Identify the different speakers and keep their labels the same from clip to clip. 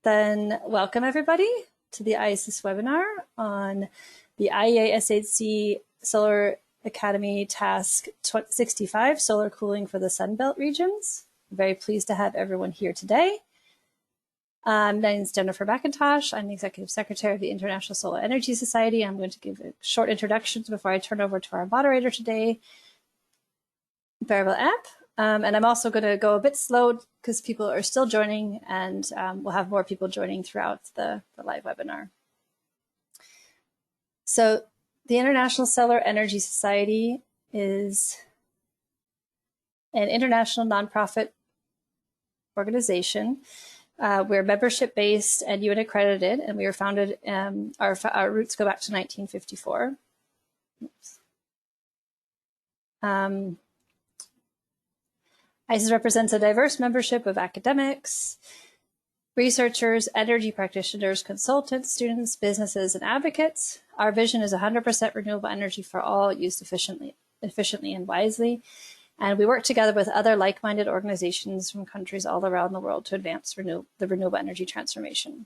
Speaker 1: Then welcome everybody to the IESIS webinar on the IEA SHC Solar Academy Task 65, Solar Cooling for the Sunbelt Regions. I'm very pleased to have everyone here today. My name is Jennifer McIntosh. I'm the Executive Secretary of the International Solar Energy Society. I'm going to give a short introduction before I turn over to our moderator today, Bärbel Epp. And I'm also going to go a bit slow because people are still joining, and we'll have more people joining throughout the live webinar. So the International Solar Energy Society is an international nonprofit organization. We're membership-based and UN accredited, and we were founded, our roots go back to 1954. IESIS represents a diverse membership of academics, researchers, energy practitioners, consultants, students, businesses, and advocates. Our vision is 100% renewable energy for all, used efficiently and wisely. And we work together with other like-minded organizations from countries all around the world to advance the renewable energy transformation.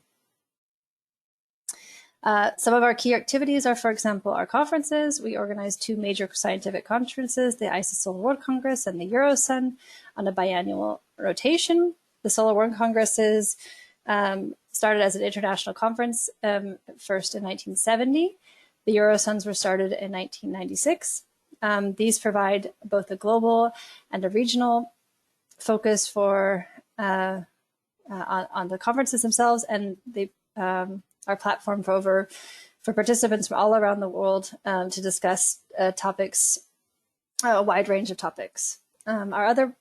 Speaker 1: Some of our key activities are, for example, our conferences. We organize 2 major scientific conferences, the IESIS Solar World Congress and the Eurosun, on a biannual rotation. The Solar World Congresses started as an international conference first in 1970. The Eurosuns were started in 1996. These provide both a global and a regional focus for on the conferences themselves, and they our platform for participants from all around the world to discuss topics, a wide range of topics. Our other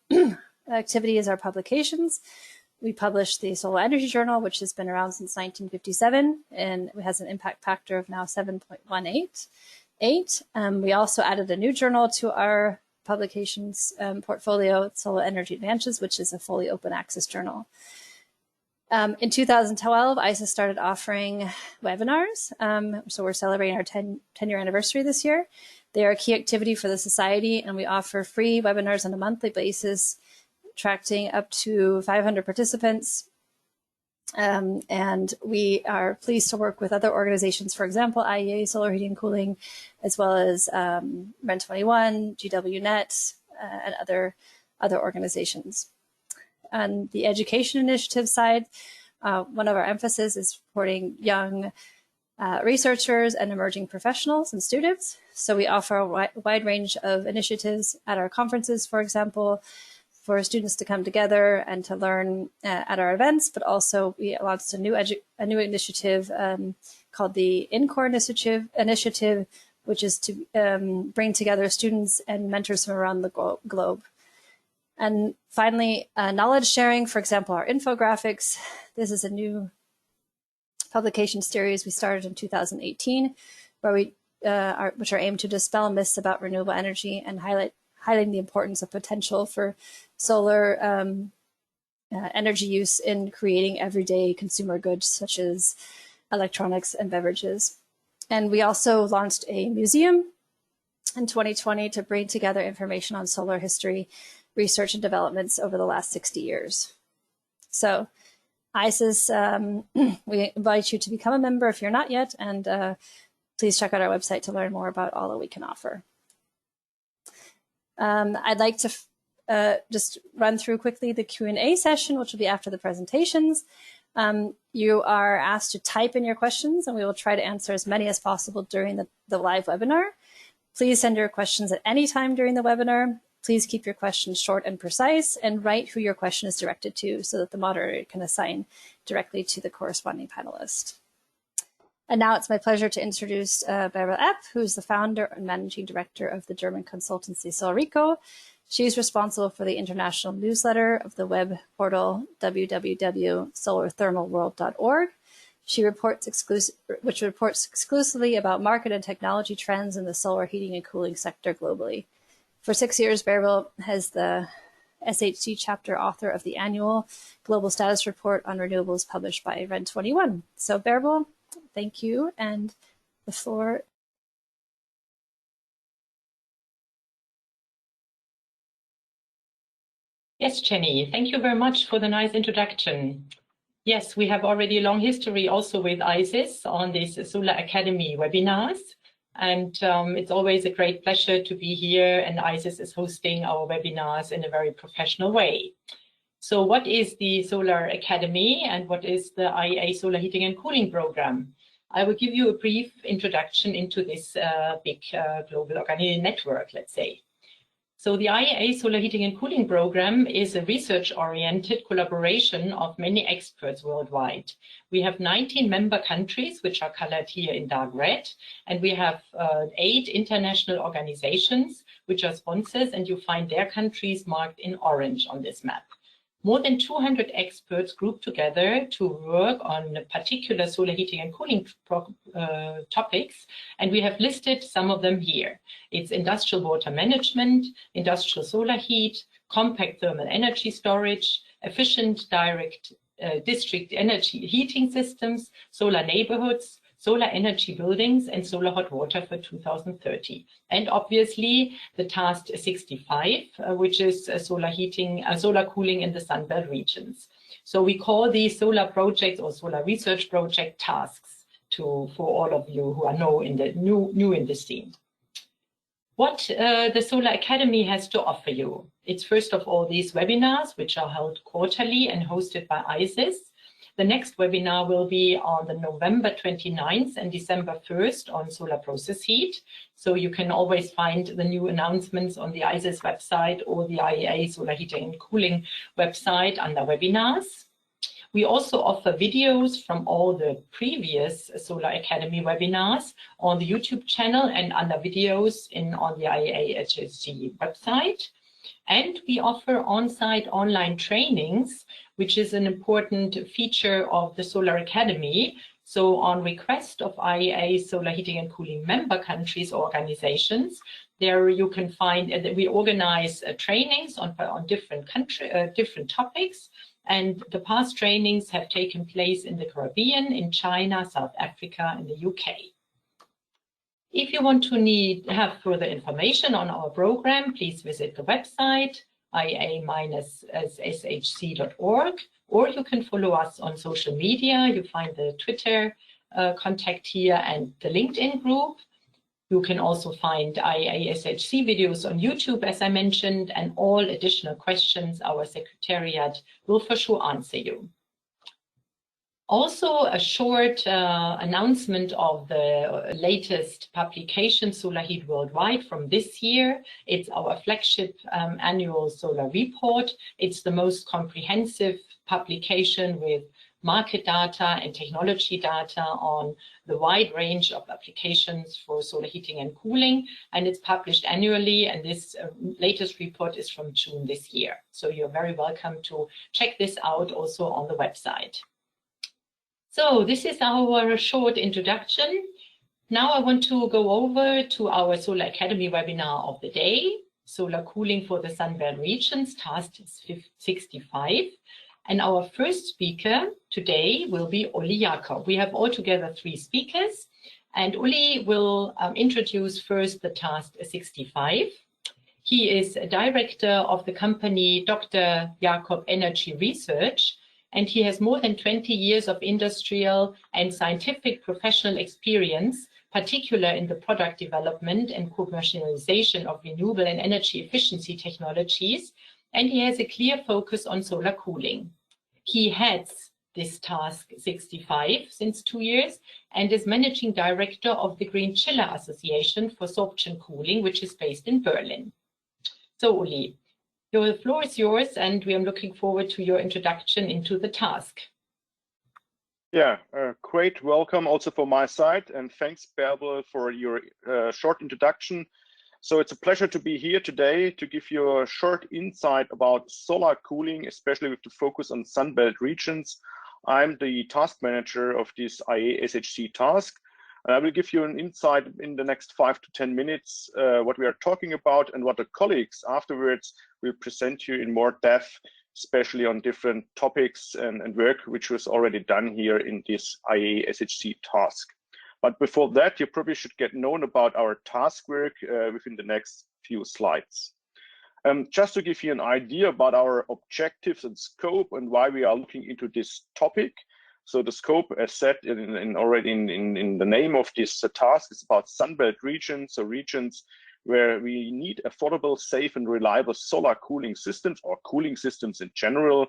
Speaker 1: activities are publications. We publish the Solar Energy Journal, which has been around since 1957, and it has an impact factor of now 7.188. We also added a new journal to our publications portfolio, Solar Energy Advances, which is a fully open access journal. In 2012, IESIS started offering webinars. So we're celebrating our 10-year anniversary this year. They are a key activity for the society, and we offer free webinars on a monthly basis, attracting up to 500 participants. And we are pleased to work with other organizations, for example, IEA Solar Heating and Cooling, as well as REN21, GWNet, and other organizations. On the education initiative side, one of our emphasis is supporting young researchers and emerging professionals and students. So we offer a wide range of initiatives at our conferences, for example, for students to come together and to learn at our events, but also we launched a new initiative called the INCORE initiative, which is to bring together students and mentors from around the globe. And finally, knowledge sharing, for example, our infographics. This is a new publication series we started in 2018, where which are aimed to dispel myths about renewable energy and highlighting the importance of potential for solar energy use in creating everyday consumer goods, such as electronics and beverages. And we also launched a museum in 2020 to bring together information on solar history, research and developments over the last 60 years. So IESIS, we invite you to become a member if you're not yet, and please check out our website to learn more about all that we can offer. I'd like to just run through quickly the Q&A session, which will be after the presentations. You are asked to type in your questions, and we will try to answer as many as possible during the live webinar. Please send your questions at any time during the webinar. Please keep your questions short and precise, and write who your question is directed to so that the moderator can assign directly to the corresponding panelist. And now it's my pleasure to introduce Bärbel Epp, who's the founder and managing director of the German consultancy Solarico. She's responsible for the international newsletter of the web portal www.solarthermalworld.org. Which reports exclusively about market and technology trends in the solar heating and cooling sector globally. For 6 years, Bärbel has the SHC chapter author of the annual Global Status Report on Renewables published by REN21. So Bärbel, thank you, and the floor.
Speaker 2: Yes, Jenny, thank you very much for the nice introduction. Yes, we have already a long history also with ISIS on these Solar Academy webinars. And it's always a great pleasure to be here, and ISIS is hosting our webinars in a very professional way. So what is the Solar Academy and what is the IEA Solar Heating and Cooling Program? I will give you a brief introduction into this big global organic network, let's say. So the IEA Solar Heating and Cooling Program is a research-oriented collaboration of many experts worldwide. We have 19 member countries, which are colored here in dark red, and we have 8 international organizations, which are sponsors, and you find their countries marked in orange on this map. More than 200 experts grouped together to work on particular solar heating and cooling topics, and we have listed some of them here. It's industrial water management, industrial solar heat, compact thermal energy storage, efficient direct district energy heating systems, solar neighborhoods, solar energy buildings, and solar hot water for 2030. And obviously the task 65, which is solar heating, solar cooling in the Sunbelt regions. So we call these solar projects or solar research project tasks for all of you who are new in this scene. What the Solar Academy has to offer you. It's first of all these webinars, which are held quarterly and hosted by ISIS. The next webinar will be on the November 29th and December 1st on solar process heat. So you can always find the new announcements on the ISIS website or the IEA Solar Heating and Cooling website under webinars. We also offer videos from all the previous Solar Academy webinars on the YouTube channel and under videos on the IEA SHC website. And we offer on-site online trainings, which is an important feature of the Solar Academy. So on request of IEA Solar Heating and Cooling member countries or organizations, there you can find that we organize trainings on different topics. And the past trainings have taken place in the Caribbean, in China, South Africa, and the UK. If you want to have further information on our program, please visit the website iea-shc.org, or you can follow us on social media. You find the Twitter contact here and the LinkedIn group. You can also find IEA SHC videos on YouTube, as I mentioned, and all additional questions our secretariat will for sure answer you. Also, a short announcement of the latest publication, Solar Heat Worldwide, from this year. It's our flagship annual solar report. It's the most comprehensive publication with market data and technology data on the wide range of applications for solar heating and cooling. And it's published annually. And this latest report is from June this year. So you're very welcome to check this out also on the website. So this is our short introduction. Now I want to go over to our Solar Academy webinar of the day, Solar Cooling for the Sunbelt Regions, Task 65. And our first speaker today will be Uli Jakob. We have altogether 3 speakers, and Uli will introduce first the Task 65. He is a director of the company Dr. Jakob Energy Research, and he has more than 20 years of industrial and scientific professional experience, particularly in the product development and commercialization of renewable and energy efficiency technologies, and he has a clear focus on solar cooling. He heads this Task 65 since 2 years and is managing director of the Green Chiller Association for Sorption Cooling, which is based in Berlin. So Uli, the floor is yours, and we are looking forward to your introduction into the task.
Speaker 3: Yeah, great welcome also from my side, and thanks, Bärbel, for your short introduction. So it's a pleasure to be here today to give you a short insight about solar cooling, especially with the focus on Sunbelt regions. I'm the task manager of this IEA SHC task. And I will give you an insight in the next 5 to 10 minutes what we are talking about and what the colleagues afterwards will present you in more depth, especially on different topics and work which was already done here in this IEA SHC task. But before that, you probably should get known about our task work within the next few slides. Just to give you an idea about our objectives and scope and why we are looking into this topic. So the scope, as said already in the name of this task, is about Sunbelt regions, so regions where we need affordable, safe, and reliable solar cooling systems, or cooling systems in general.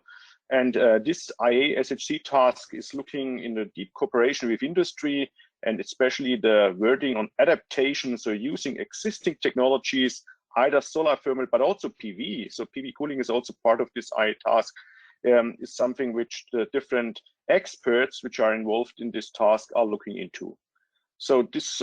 Speaker 3: And this IEA SHC task is looking in a deep cooperation with industry, and especially the wording on adaptation, so using existing technologies, either solar thermal, but also PV. So PV cooling is also part of this IEA task, is something which the different experts which are involved in this task are looking into. So this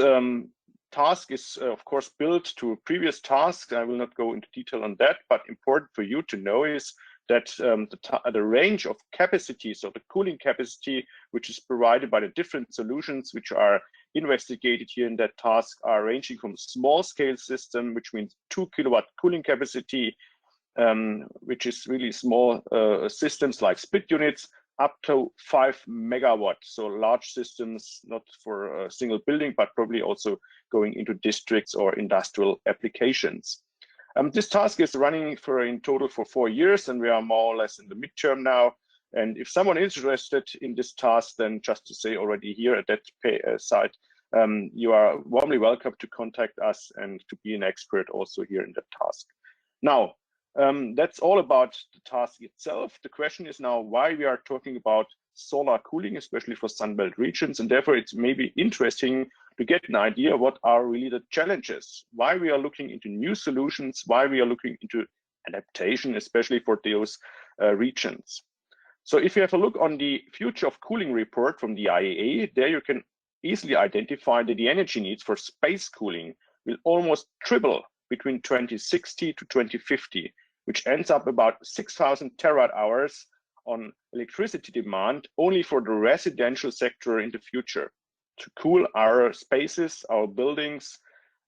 Speaker 3: task is, of course, built to previous tasks. I will not go into detail on that, but important for you to know is that the range of capacity, so the cooling capacity, which is provided by the different solutions which are investigated here in that task, are ranging from small scale system, which means 2 kilowatt cooling capacity, which is really small systems like split units, up to 5 megawatts. So large systems, not for a single building, but probably also going into districts or industrial applications. This task is running in total for 4 years, and we are more or less in the midterm now. And if someone is interested in this task, then just to say already here at that site, you are warmly welcome to contact us and to be an expert also here in that task. Now, that's all about the task itself. The question is now why we are talking about solar cooling, especially for Sunbelt regions, and therefore it's maybe interesting to get an idea what are really the challenges, why we are looking into new solutions, why we are looking into adaptation, especially for those regions. So if you have a look on the Future of Cooling report from the IEA, there you can easily identify that the energy needs for space cooling will almost triple between 2060 to 2050, which ends up about 6,000 terawatt hours on electricity demand only for the residential sector in the future to cool our spaces, our buildings.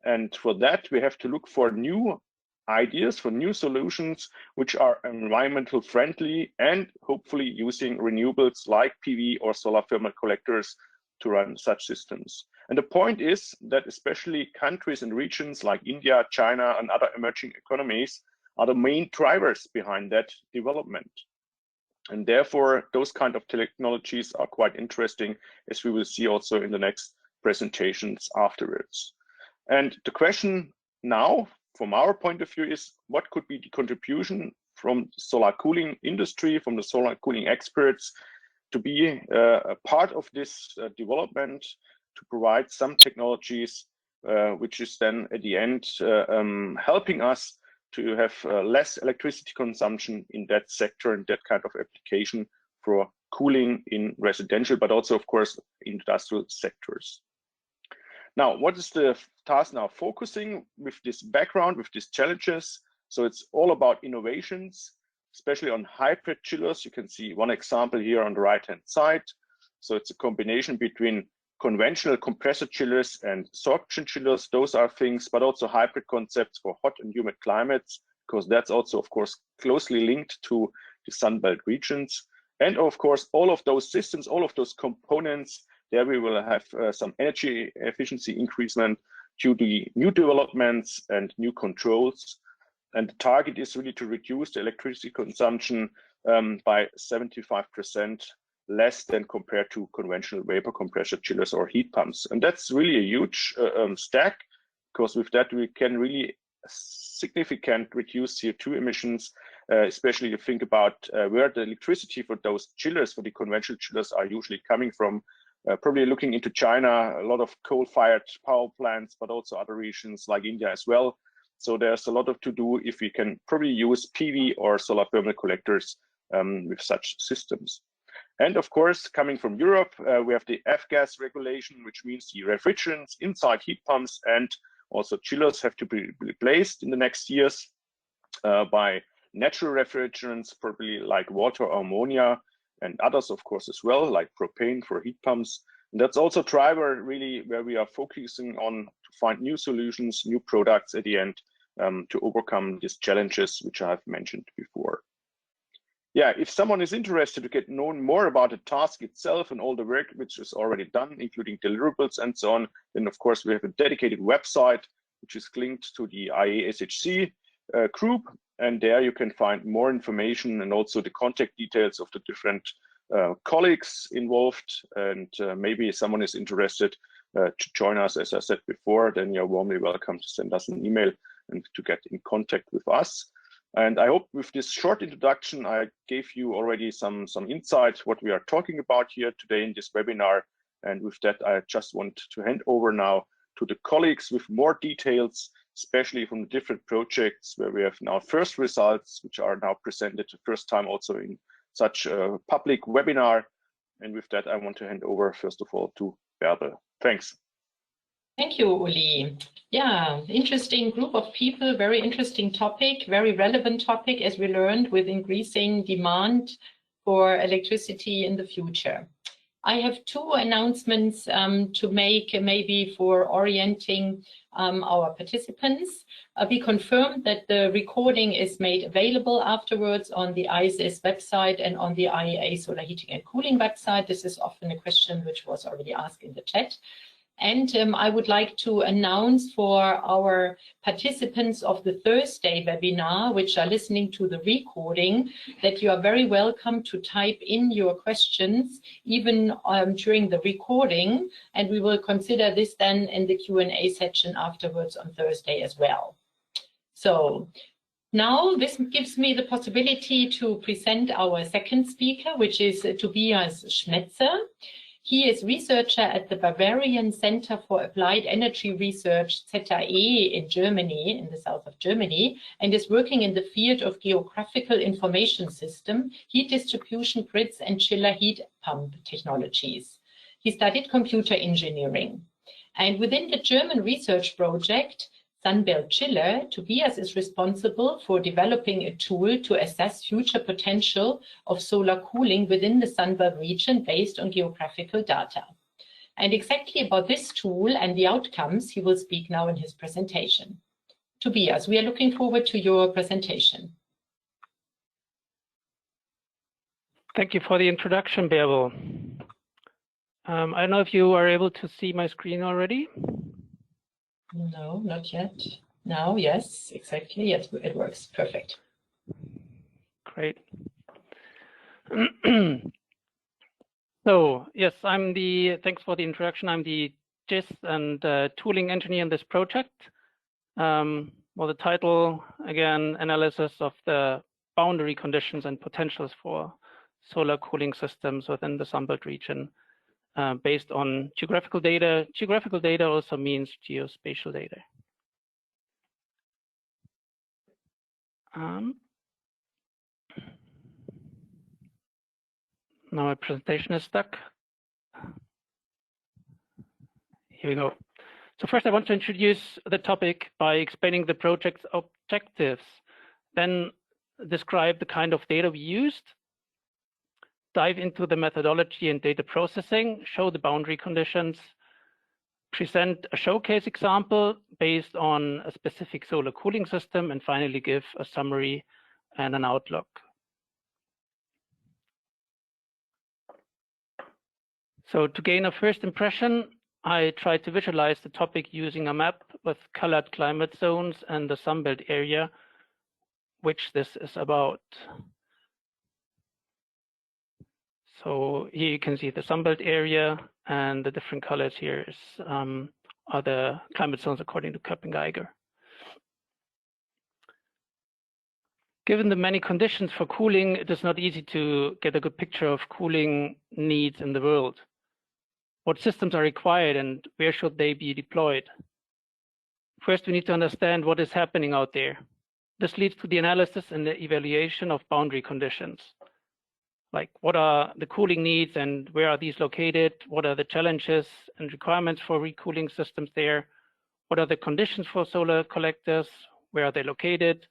Speaker 3: And for that, we have to look for new ideas, for new solutions, which are environmental friendly and hopefully using renewables like PV or solar thermal collectors to run such systems. And the point is that especially countries and regions like India, China, and other emerging economies are the main drivers behind that development. And therefore, those kind of technologies are quite interesting, as we will see also in the next presentations afterwards. And the question now, from our point of view, is what could be the contribution from solar cooling industry, from the solar cooling experts, to be a part of this development, to provide some technologies, which is then at the end helping us to have less electricity consumption in that sector and that kind of application for cooling in residential, but also, of course, industrial sectors. Now, what is the task now focusing with this background, with these challenges? So it's all about innovations, especially on hybrid chillers. You can see one example here on the right-hand side. So it's a combination between conventional compressor chillers and sorption chillers. Those are things, but also hybrid concepts for hot and humid climates, because that's also, of course, closely linked to the Sunbelt regions. And of course, all of those systems, all of those components, there we will have some energy efficiency increasement due to new developments and new controls. And the target is really to reduce the electricity consumption by 75% less than compared to conventional vapor compressor chillers or heat pumps. And that's really a huge stack, because with that we can really significantly reduce CO2 emissions, especially to think about where the electricity for those chillers, for the conventional chillers, are usually coming from. Probably looking into China, a lot of coal-fired power plants, but also other regions like India as well. So there's a lot of to do if we can probably use PV or solar thermal collectors with such systems. And of course, coming from Europe, we have the F-gas regulation, which means the refrigerants inside heat pumps and also chillers have to be replaced in the next years by natural refrigerants, probably like water or ammonia, and others, of course, as well, like propane for heat pumps. And that's also a driver really where we are focusing on to find new solutions, new products at the end to overcome these challenges, which I have mentioned before. Yeah, if someone is interested to get known more about the task itself and all the work which is already done, including deliverables and so on, then of course we have a dedicated website which is linked to the IEA SHC group. And there you can find more information and also the contact details of the different colleagues involved. And maybe someone is interested to join us, as I said before, then you're warmly welcome to send us an email and to get in contact with us. And I hope with this short introduction, I gave you already some insight what we are talking about here today in this webinar. And with that, I just want to hand over now to the colleagues with more details, especially from the different projects where we have now first results, which are now presented the first time also in such a public webinar. And with that, I want to hand over, first of all, to Bärbel. Thanks.
Speaker 2: Thank you, Uli. Yeah, interesting group of people, very interesting topic, very relevant topic, as we learned, with increasing demand for electricity in the future. I have two announcements to make, maybe for orienting our participants. We confirmed that the recording is made available afterwards on the ISS website and on the IEA Solar Heating and Cooling website. This is often a question which was already asked in the chat. And I would like to announce for our participants of the Thursday webinar, which are listening to the recording, that you are very welcome to type in your questions, even during the recording, and we will consider this then in the Q&A section afterwards on Thursday as well. So now this gives me the possibility to present our second speaker, which is Tobias Schmetzer. He is researcher at the Bavarian Center for Applied Energy Research, ZAE, in Germany, in the south of Germany, and is working in the field of geographical information system, heat distribution grids, and chiller heat pump technologies. He studied computer engineering. And within the German research project, Sunbelt Chiller, Tobias is responsible for developing a tool to assess future potential of solar cooling within the Sunbelt region based on geographical data. And exactly about this tool and the outcomes, he will speak now in his presentation. Tobias, we are looking forward to your presentation.
Speaker 4: Thank you for the introduction, Bärbel. I don't know if you are able to see my screen already.
Speaker 2: No, not yet. Now, yes, exactly. Yes, it works. Perfect.
Speaker 4: Great. So, yes, thanks for the introduction. I'm the GIS and tooling engineer in this project. Well, the title, again, analysis of the boundary conditions and potentials for solar cooling systems within the Sunbelt region. Based on geographical data. Geographical data also means geospatial data. Now my presentation is stuck. Here we go. So first I want to introduce the topic by explaining the project's objectives, then describe the kind of data we used, dive into the methodology and data processing, show the boundary conditions, present a showcase example based on a specific solar cooling system, and finally give a summary and an outlook. So to gain a first impression, I tried to visualize the topic using a map with colored climate zones and the Sunbelt area, which this is about. So here you can see the Sunbelt area, and the different colors here are the climate zones according to Köppen-Geiger. Given the many conditions for cooling, it is not easy to get a good picture of cooling needs in the world. What systems are required and where should they be deployed? First, we need to understand what is happening out there. This leads to the analysis and the evaluation of boundary conditions. Like, what are the cooling needs and where are these located? What are the challenges and requirements for recooling systems there? What are the conditions for solar collectors? Where are they located?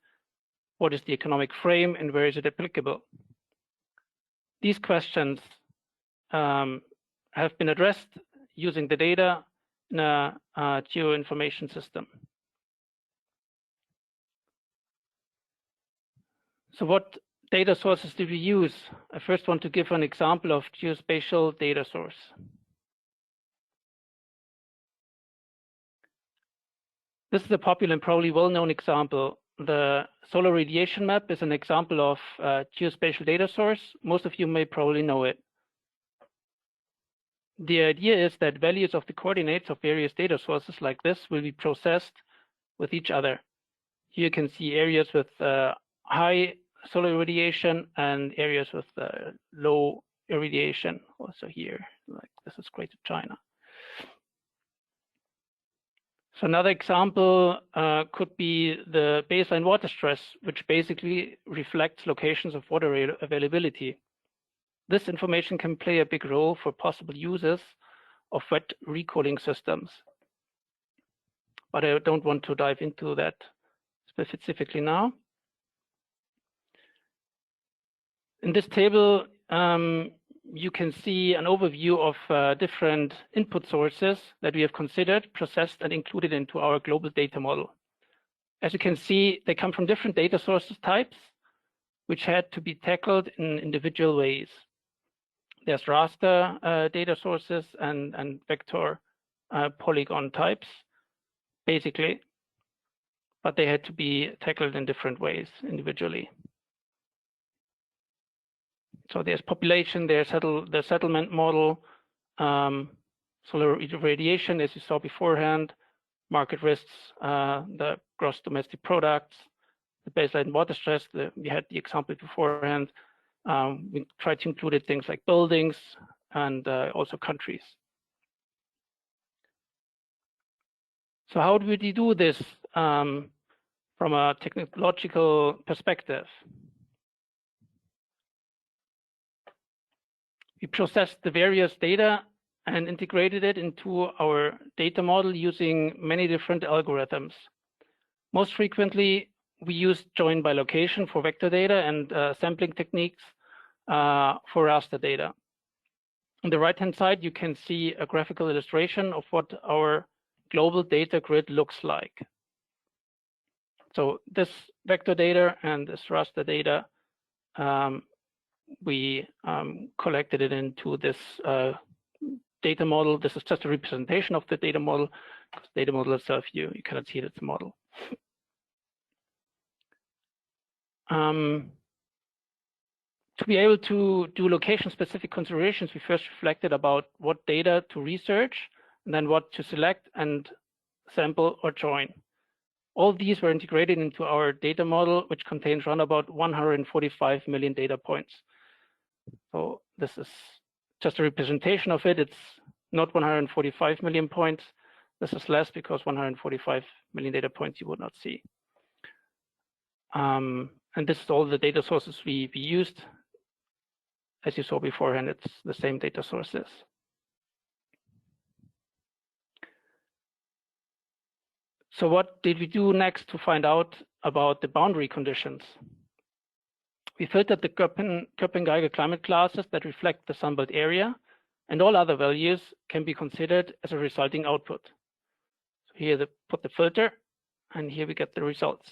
Speaker 4: What is the economic frame and where is it applicable? These questions have been addressed using the data in a geoinformation system. So what data sources did we use? I first want to give an example of geospatial data source. This is a popular and probably well-known example the solar radiation map is an example of a geospatial data source. Most of you may probably know it. The idea is that values of the coordinates of various data sources like this will be processed with each other. Here you can see areas with high solar irradiation and areas with low irradiation. Also here, like this is Greater China. So another example could be the baseline water stress, which basically reflects locations of water availability. This information can play a big role for possible uses of wet recooling systems. But I don't want to dive into that specifically now. In this table, you can see an overview of different input sources that we have considered, processed, and included into our global data model. As you can see, they come from different data sources types, which had to be tackled in individual ways. There's raster data sources and vector polygon types, basically, but they had to be tackled in different ways individually. So there's population, there's the settlement model, solar irradiation, as you saw beforehand, market risks, the gross domestic products, the baseline water stress, we had the example beforehand. We tried to include things like buildings and also countries. So how do we do this from a technological perspective? We processed the various data and integrated it into our data model using many different algorithms. Most frequently, we used join by location for vector data and sampling techniques for raster data. On the right-hand side, you can see a graphical illustration of what our global data grid looks like. So this vector data and this raster data, we collected it into this data model. This is just a representation of the data model, because the data model itself, you cannot see it, it's a model. To be able to do location-specific considerations, we first reflected about what data to research, and then what to select and sample or join. All these were integrated into our data model, which contains around about 145 million data points. So this is just a representation of it. It's not 145 million points. This is less because 145 million data points you would not see. And this is all the data sources we used. As you saw beforehand, it's the same data sources. So what did we do next to find out about the boundary conditions? We filtered the Köppen-Geiger climate classes that reflect the Sunbelt area, and all other values can be considered as a resulting output. So here they put the filter, and here we get the results.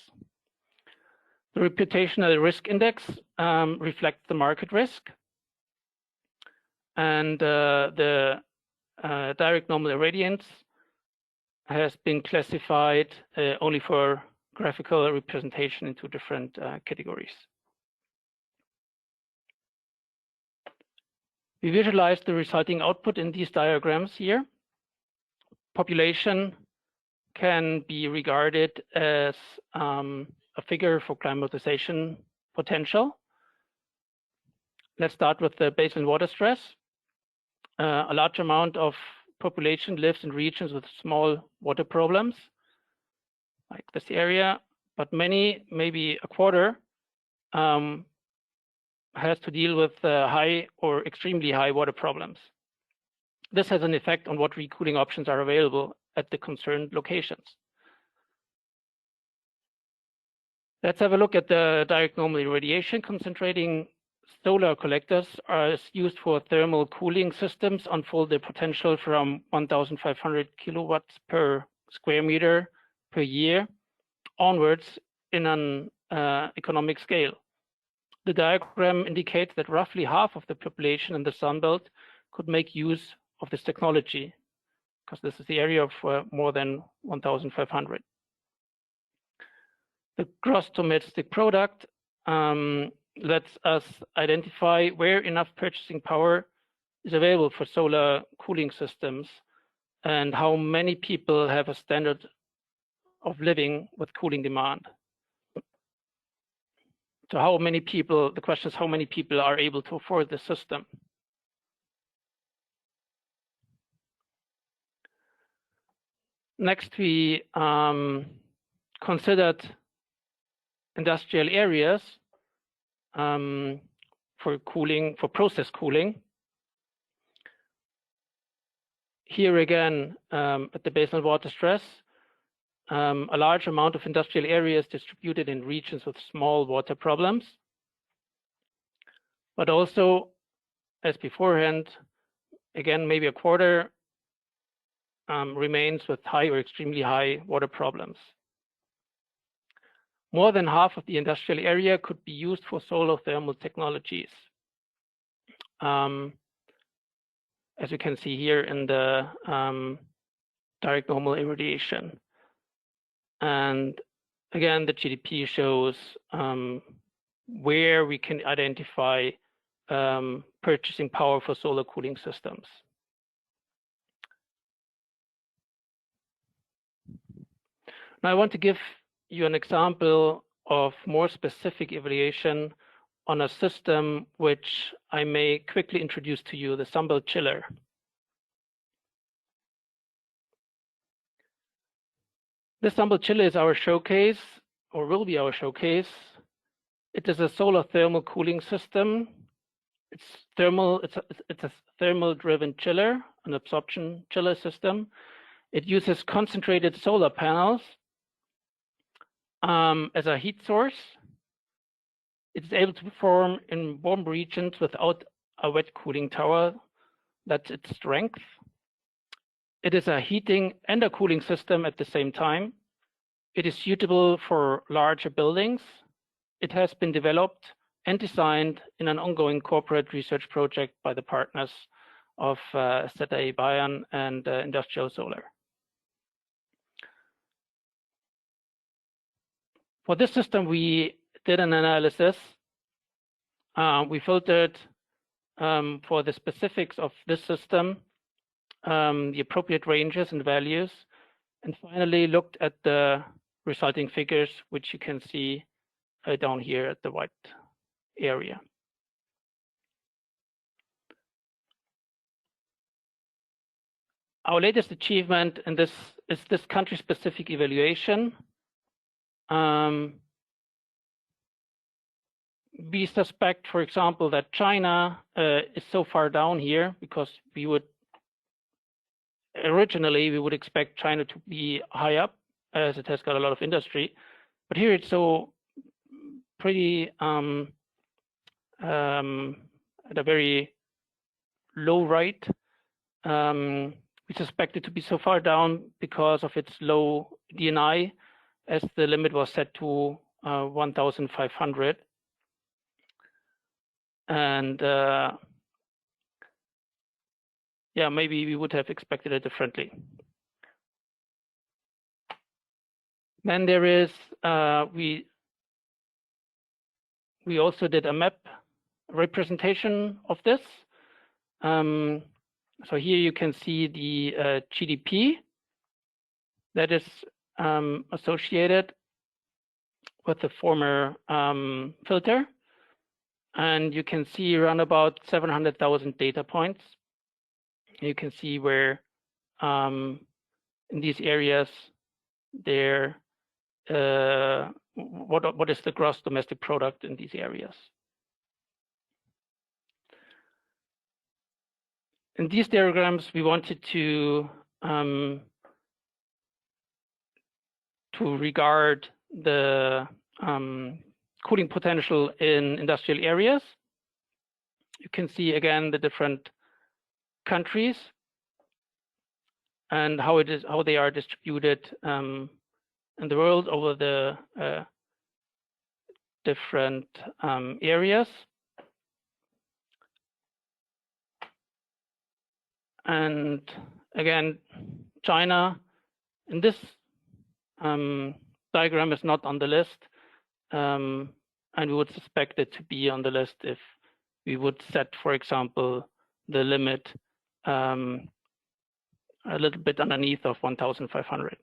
Speaker 4: The reputational risk index reflects the market risk, and the direct normal irradiance has been classified only for graphical representation into different categories. We visualized the resulting output in these diagrams here. Population can be regarded as a figure for climatization potential. Let's start with the baseline water stress. A large amount of population lives in regions with small water problems, like this area, but many, maybe a quarter, has to deal with high or extremely high water problems. This has an effect on what recooling options are available at the concerned locations. Let's have a look at the direct normal irradiation. Concentrating solar collectors are used for thermal cooling systems, unfold their potential from 1,500 kilowatts per square meter per year onwards in an economic scale. The diagram indicates that roughly half of the population in the Sunbelt could make use of this technology, because this is the area of more than 1,500. The gross domestic product lets us identify where enough purchasing power is available for solar cooling systems and how many people have a standard of living with cooling demand. So how many people, the question is how many people are able to afford the system? Next, we considered industrial areas for cooling, for process cooling. Here again, at the baseline water stress, a large amount of industrial areas distributed in regions with small water problems, but also, as beforehand, again, maybe a quarter remains with high or extremely high water problems. More than half of the industrial area could be used for solar thermal technologies. As you can see here in the direct normal irradiation. And again, the GDP shows where we can identify purchasing power for solar cooling systems. Now I want to give you an example of more specific evaluation on a system which I may quickly introduce to you, the Sunbelt chiller. This Sunbelt chiller is our showcase, or will be our showcase. It is a solar thermal cooling system. It's a thermal-driven chiller, an absorption chiller system. It uses concentrated solar panels as a heat source. It's able to perform in warm regions without a wet cooling tower. That's its strength. It is a heating and a cooling system at the same time. It is suitable for larger buildings. It has been developed and designed in an ongoing corporate research project by the partners of ZAE Bayern and Industrial Solar. For this system, we did an analysis. We filtered for the specifics of this system, the appropriate ranges and values, and finally looked at the resulting figures, which you can see down here at the white area. Our latest achievement in this is this country-specific evaluation. We suspect, for example, that China is so far down here because we would originally expect China to be high up as it has got a lot of industry, but here it's so pretty at a very low rate. We suspect it to be so far down because of its low DNI, as the limit was set to 1,500. And yeah, maybe we would have expected it differently. Then there is, we also did a map representation of this. So here you can see the GDP that is associated with the former filter. And you can see around about 700,000 data points. You can see where in these areas there what is the gross domestic product in these areas. In these diagrams, we wanted to regard the cooling potential in industrial areas. You can see again the different countries and how they are distributed in the world over the different areas. And again, China in this diagram is not on the list, and we would suspect it to be on the list if we would set, for example, the limit a little bit underneath of 1,500.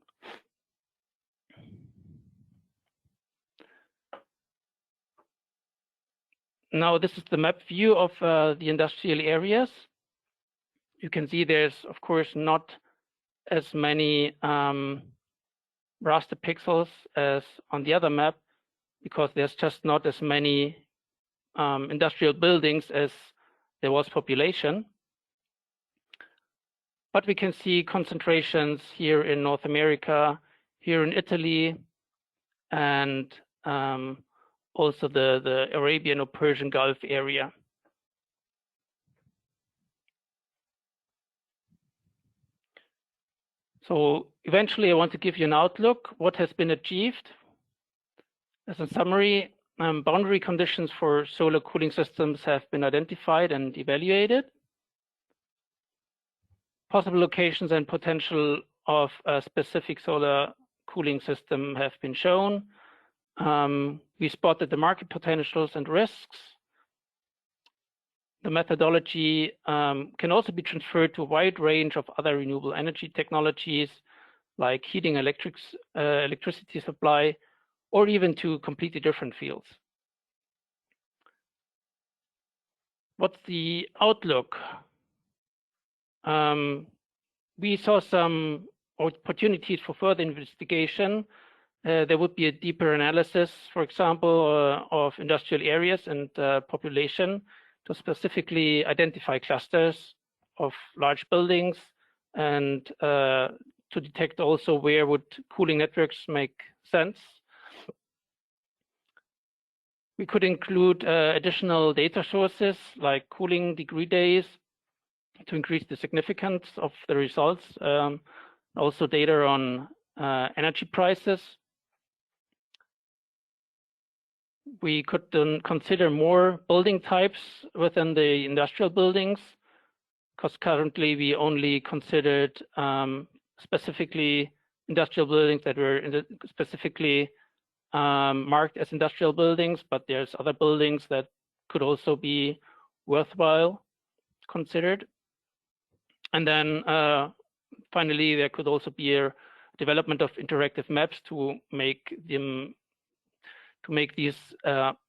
Speaker 4: Now, this is the map view of the industrial areas. You can see there's, of course, not as many raster pixels as on the other map, because there's just not as many industrial buildings as there was population. But we can see concentrations here in North America, here in Italy, and also the Arabian or Persian Gulf area. So eventually I want to give you an outlook, what has been achieved. As a summary, boundary conditions for solar cooling systems have been identified and evaluated. Possible locations and potential of a specific solar cooling system have been shown. We spotted the market potentials and risks. The methodology can also be transferred to a wide range of other renewable energy technologies, like heating, electricity supply, or even to completely different fields. What's the outlook? We saw some opportunities for further investigation. There would be a deeper analysis, for example, of industrial areas and population to specifically identify clusters of large buildings and to detect also where would cooling networks make sense. We could include additional data sources like cooling degree days to increase the significance of the results. Also data on energy prices. We could then consider more building types within the industrial buildings, because currently we only considered specifically industrial buildings that were specifically marked as industrial buildings, but there's other buildings that could also be worthwhile considered. And then finally, there could also be a development of interactive maps to make them these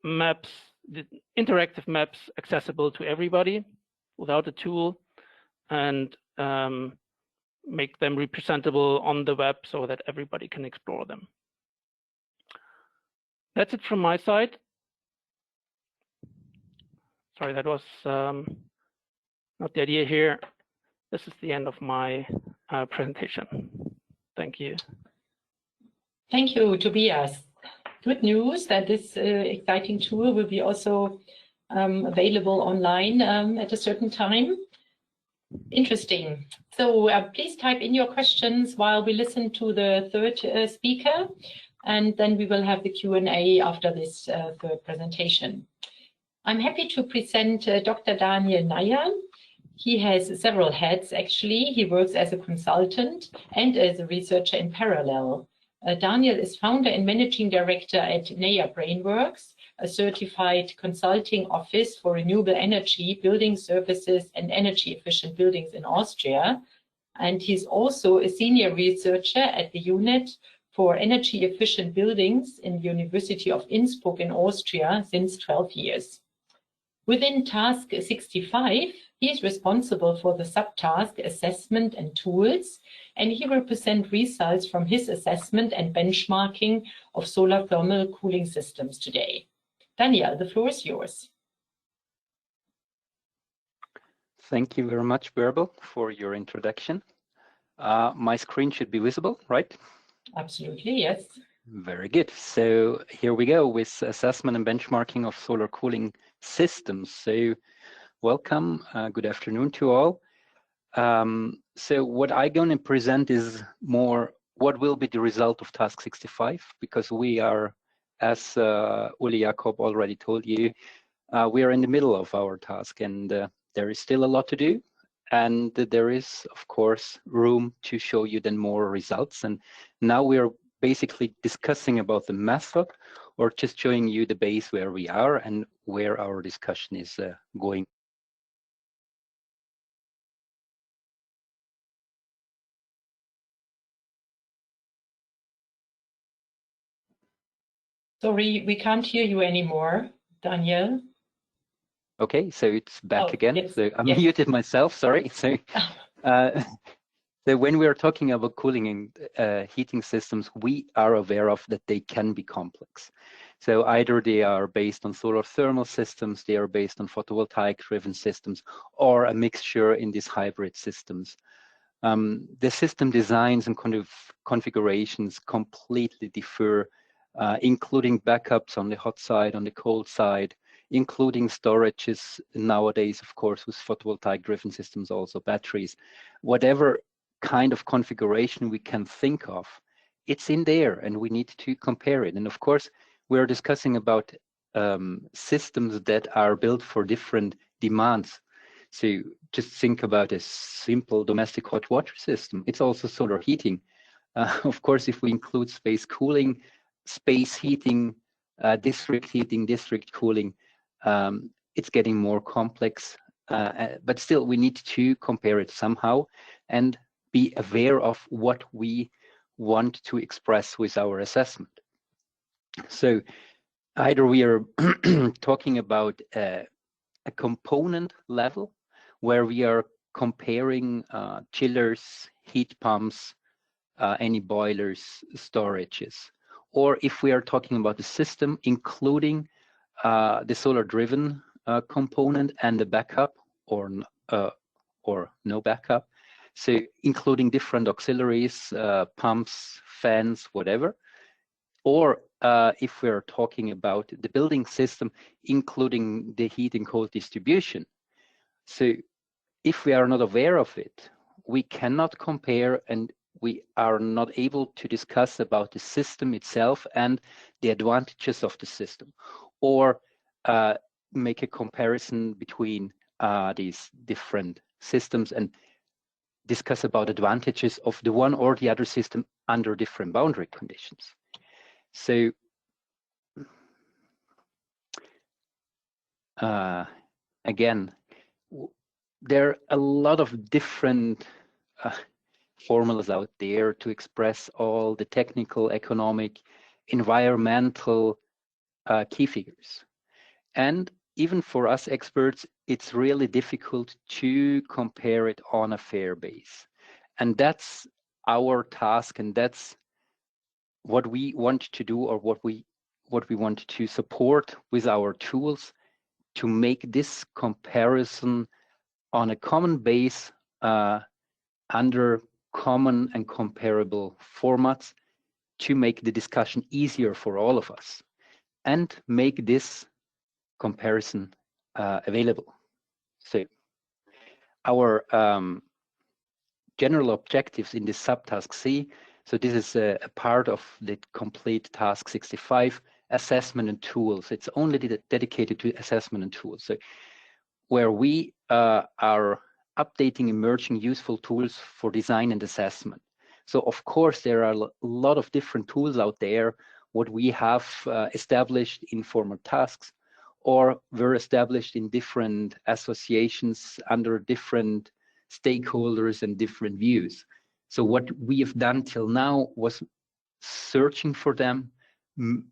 Speaker 4: maps, the interactive maps, accessible to everybody without a tool, and make them representable on the web so that everybody can explore them. That's it from my side. Sorry, that was not the idea here. This is the end of my presentation. Thank you.
Speaker 2: Thank you, Tobias. Good news that this exciting tool will be also available online at a certain time. Interesting. So please type in your questions while we listen to the third speaker, and then we will have the Q&A after this third presentation. I'm happy to present Dr. Daniel Nayer. He has several hats, actually. He works as a consultant and as a researcher in parallel. Daniel is founder and managing director at Nayer Brainworks, a certified consulting office for renewable energy, building services, and energy efficient buildings in Austria. And he's also a senior researcher at the unit for energy efficient buildings in the University of Innsbruck in Austria since 12 years. Within Task 65, he is responsible for the subtask assessment and tools, and he will present results from his assessment and benchmarking of solar thermal cooling systems today. Daniel, the floor is yours.
Speaker 5: Thank you very much, Bärbel, for your introduction. My screen should be visible, right?
Speaker 2: Absolutely, yes.
Speaker 5: Very good. So here we go with assessment and benchmarking of solar cooling systems. So welcome, good afternoon to all. So what I'm going to present is more what will be the result of Task 65, because we are, as Uli Jakob already told you, we are in the middle of our task, and there is still a lot to do. And there is, of course, room to show you then more results. And now we are basically discussing about the method, or just showing you the base where we are and where our discussion is going?
Speaker 2: Sorry, we can't hear you anymore, Daniel.
Speaker 5: Okay, so it's back again.
Speaker 2: Yes.
Speaker 5: So I
Speaker 2: Yes.
Speaker 5: muted myself, sorry. So, so when we are talking about cooling and heating systems, we are aware of that they can be complex. So either they are based on solar thermal systems, they are based on photovoltaic driven systems, or a mixture in these hybrid systems. The system designs and configurations completely differ, including backups on the hot side, on the cold side, including storages nowadays, of course, with photovoltaic driven systems, also batteries. Whatever kind of configuration we can think of, it's in there and we need to compare it. And of course, we're discussing about systems that are built for different demands. So just think about a simple domestic hot water system. It's also solar heating. Of course, if we include space cooling, space heating, district cooling, it's getting more complex, but still we need to compare it somehow and be aware of what we want to express with our assessment. So either we are talking about a component level where we are comparing chillers, heat pumps, any boilers, storages, or if we are talking about the system, including the solar-driven component and the backup, or no backup, so including different auxiliaries, pumps, fans, whatever, or if we're talking about the building system, including the heat and cold distribution. So if we are not aware of it, we cannot compare and we are not able to discuss about the system itself and the advantages of the system, or make a comparison between these different systems and discuss about advantages of the one or the other system under different boundary conditions. So again, there are a lot of different formulas out there to express all the technical, economic, environmental key figures. And even for us experts, it's really difficult to compare it on a fair base. And that's our task, and that's what we want to do, or what we want to support with our tools, to make this comparison on a common base under common and comparable formats, to make the discussion easier for all of us and make this comparison available. So our general objectives in this subtask C, so this is a part of the complete task 65, assessment and tools. It's only dedicated to assessment and tools. So where we are updating emerging useful tools for design and assessment. So of course, there are a lot of different tools out there, what we have established in former tasks, or were established in different associations under different stakeholders and different views. So what we have done till now was searching for them,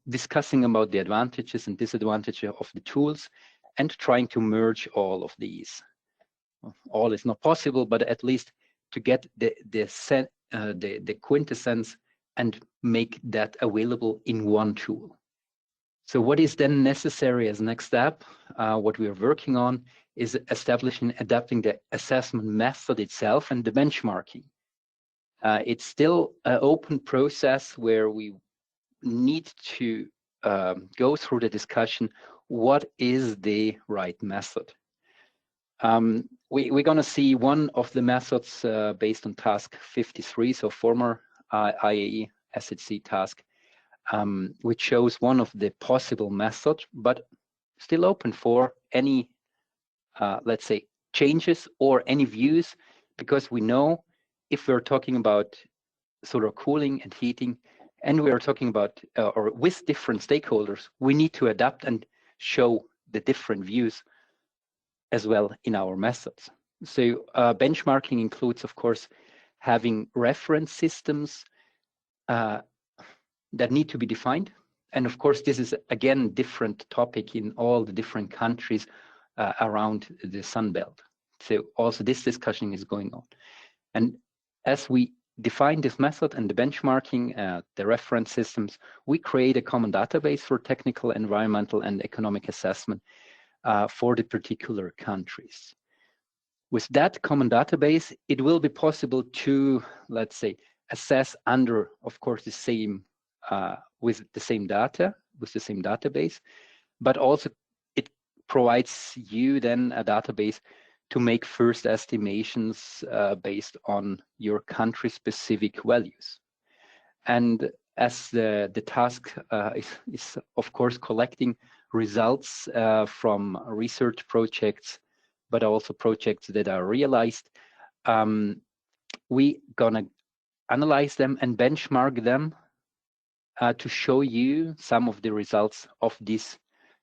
Speaker 5: discussing about the advantages and disadvantages of the tools, and trying to merge all of these. All is not possible, but at least to get the quintessence and make that available in one tool. So what is then necessary as next step? What we are working on is establishing, adapting the assessment method itself and the benchmarking. It's still an open process where we need to go through the discussion, what is the right method? We're going to see one of the methods based on task 53, so former IEA SHC task, which shows one of the possible methods, but still open for any, let's say, changes or any views, because we know if we're talking about solar cooling and heating, and we are talking about, or with different stakeholders, we need to adapt and show the different views as well in our methods. So benchmarking includes, of course, having reference systems that need to be defined. And of course, this is, again, different topic in all the different countries around the Sunbelt. So also this discussion is going on. And as we define this method and the benchmarking, the reference systems, we create a common database for technical, environmental, and economic assessment for the particular countries. With that common database, it will be possible to, let's say, assess under, of course, the same, with the same data, with the same database, but also it provides you then a database to make first estimations based on your country-specific values. And as the task is, of course, collecting results from research projects, but also projects that are realized, we gonna analyze them and benchmark them to show you some of the results of these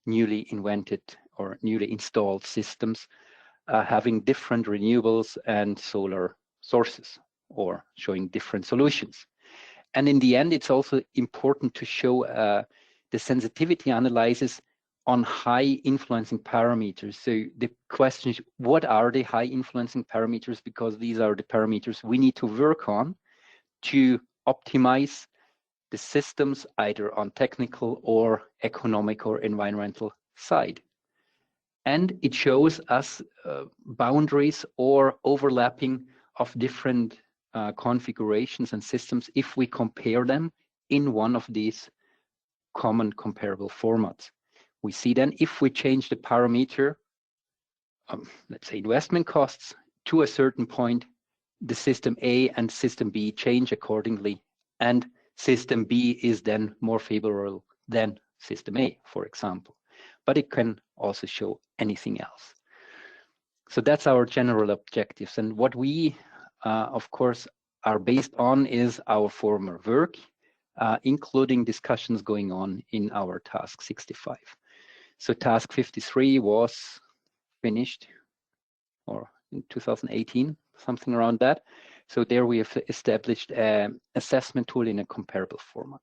Speaker 5: newly invented or newly installed systems having different renewables and solar sources, or showing different solutions. And in the end, it's also important to show the sensitivity analysis on high influencing parameters. So the question is, what are the high influencing parameters? Because these are the parameters we need to work on to optimize the systems, either on technical or economic or environmental side. And it shows us boundaries or overlapping of different configurations and systems if we compare them in one of these common comparable formats. We see then if we change the parameter, let's say investment costs, to a certain point, the system A and system B change accordingly, and system B is then more favorable than system A, for example. But it can also show anything else. So that's our general objectives. And what we, of course, are based on is our former work, including discussions going on in our task 65. So task 53 was finished, or in 2018, something around that. So there we have established an assessment tool in a comparable format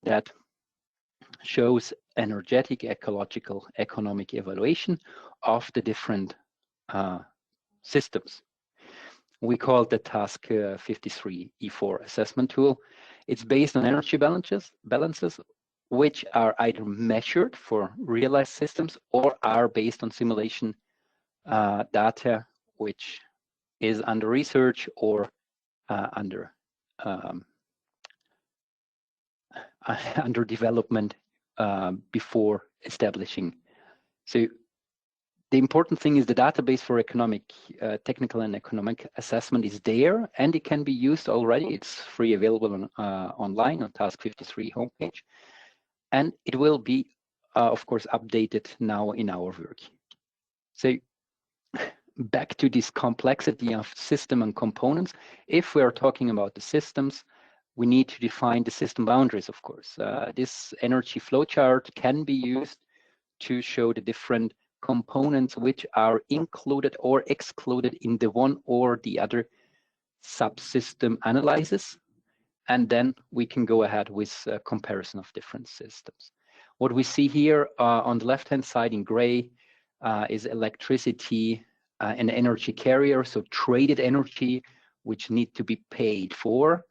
Speaker 5: that shows energetic, ecological, economic evaluation of the different systems. We call the task 53 E4 assessment tool. It's based on energy balances, which are either measured for realized systems or are based on simulation data, which is under research or under development before establishing. So the important thing is the database for economic, technical and economic assessment is there, and it can be used already. It's free available on, online on Task 53 homepage. And it will be, of course, updated now in our work. So back to this complexity of system and components. If we are talking about the systems, we need to define the system boundaries, of course. This energy flow chart can be used to show the different components which are included or excluded in the one or the other subsystem analysis. And then we can go ahead with a comparison of different systems. What we see here on the left-hand side in gray is electricity and energy carrier, so traded energy, which need to be paid for.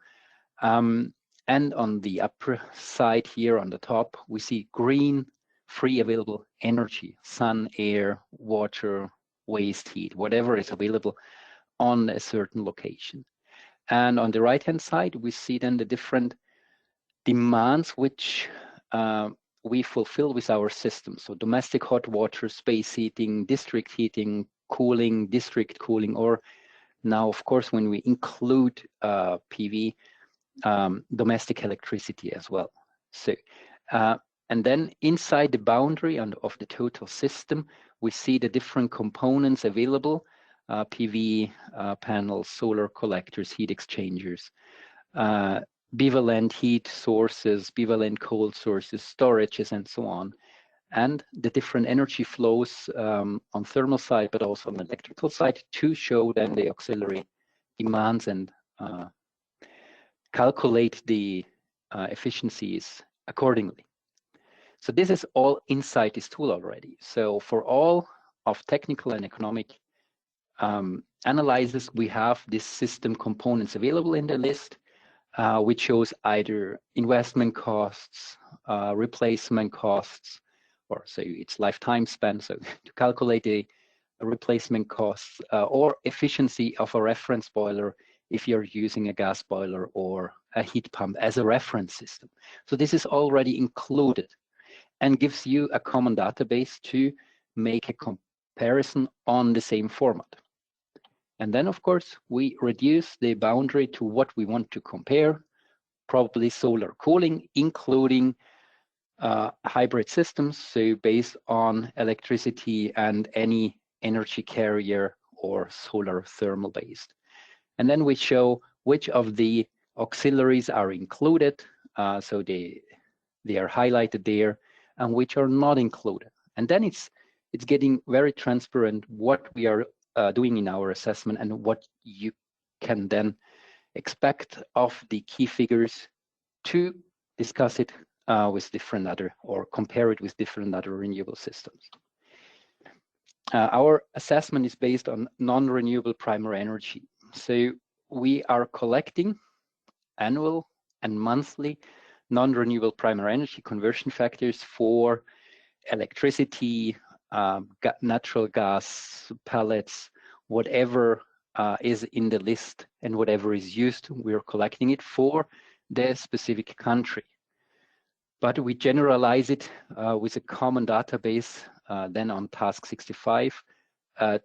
Speaker 5: And on the upper side here on the top, we see green, free available energy, sun, air, water, waste heat, whatever is available on a certain location. And on the right-hand side, we see then the different demands which we fulfill with our system. So domestic hot water, space heating, district heating, cooling, district cooling, or now, of course, when we include PV, domestic electricity as well. So, and then inside the boundary of the total system, we see the different components available, PV panels, solar collectors, heat exchangers, bivalent heat sources, bivalent cold sources, storages, and so on, and the different energy flows on thermal side, but also on the electrical side, to show then the auxiliary demands and calculate the efficiencies accordingly. So this is all inside this tool already. So for all of technical and economic analysis, we have these system components available in the list, which shows either investment costs, replacement costs, or say its lifetime span, so to calculate a replacement costs, or efficiency of a reference boiler if you're using a gas boiler or a heat pump as a reference system. So this is already included and gives you a common database to make a comparison on the same format. And then, of course, we reduce the boundary to what we want to compare, probably solar cooling, including hybrid systems, so based on electricity and any energy carrier or solar thermal based. And then we show which of the auxiliaries are included, so they are highlighted there, and which are not included. And then it's getting very transparent what we are doing in our assessment and what you can then expect of the key figures to discuss it with different other, or compare it with different other renewable systems. Our assessment is based on non-renewable primary energy. So we are collecting annual and monthly non-renewable primary energy conversion factors for electricity, natural gas, pellets, whatever is in the list and whatever is used, we're collecting it for the specific country. But we generalize it with a common database then on task 65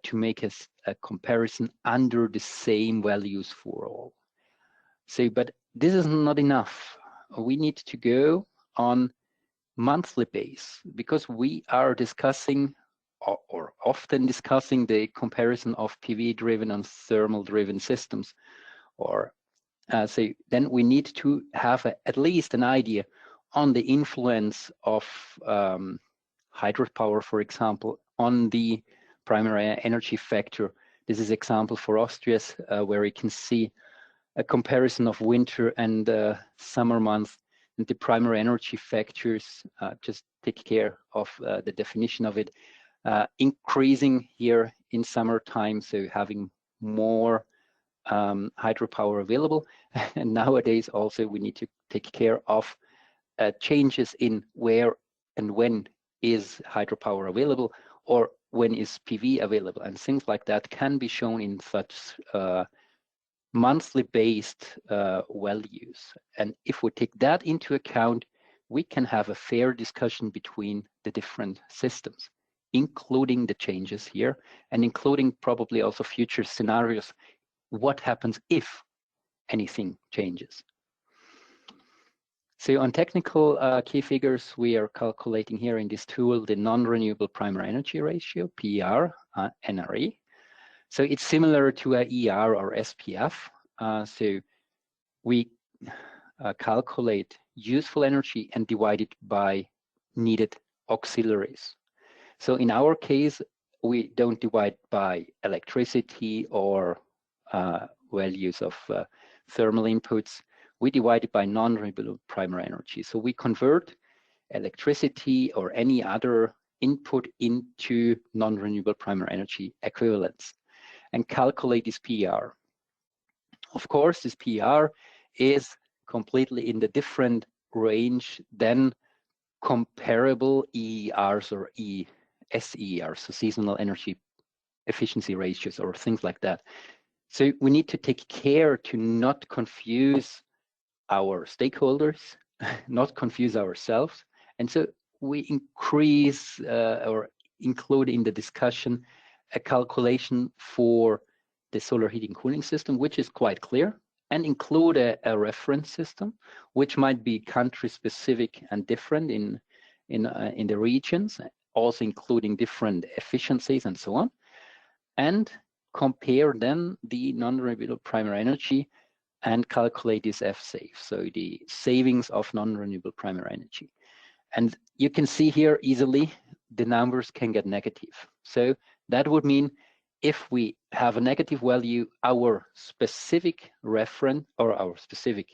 Speaker 5: to make a comparison under the same values for all. So, but this is not enough. We need to go on monthly base, because we are discussing or often discussing the comparison of PV driven and thermal driven systems, or so then we need to have at least an idea on the influence of hydropower, for example, on the primary energy factor. This is example for Austria's, where you can see a comparison of winter and summer months, and the primary energy factors, just take care of the definition of it, increasing here in summertime, so having more hydropower available. And nowadays also we need to take care of changes in where and when is hydropower available, or when is PV available, and things like that can be shown in such monthly based values. And if we take that into account, we can have a fair discussion between the different systems, including the changes here, and including probably also future scenarios. What happens if anything changes? So on technical key figures, we are calculating here in this tool the non-renewable primary energy ratio, PER, NRE. So it's similar to a ER or SPF. So we calculate useful energy and divide it by needed auxiliaries. So in our case, we don't divide by electricity or values of thermal inputs. We divide it by non-renewable primary energy. So we convert electricity or any other input into non-renewable primary energy equivalents and calculate this PER. Of course, this PER is completely in the different range than comparable EERs or SEERs, so seasonal energy efficiency ratios or things like that. So we need to take care to not confuse our stakeholders, not confuse ourselves. And so we increase or include in the discussion a calculation for the solar heating cooling system, which is quite clear, and include a reference system, which might be country specific and different in the regions, also including different efficiencies and so on, and compare then the non-renewable primary energy and calculate this F-save, so the savings of non-renewable primary energy. And you can see here easily the numbers can get negative. So that would mean if we have a negative value, our specific reference or our specific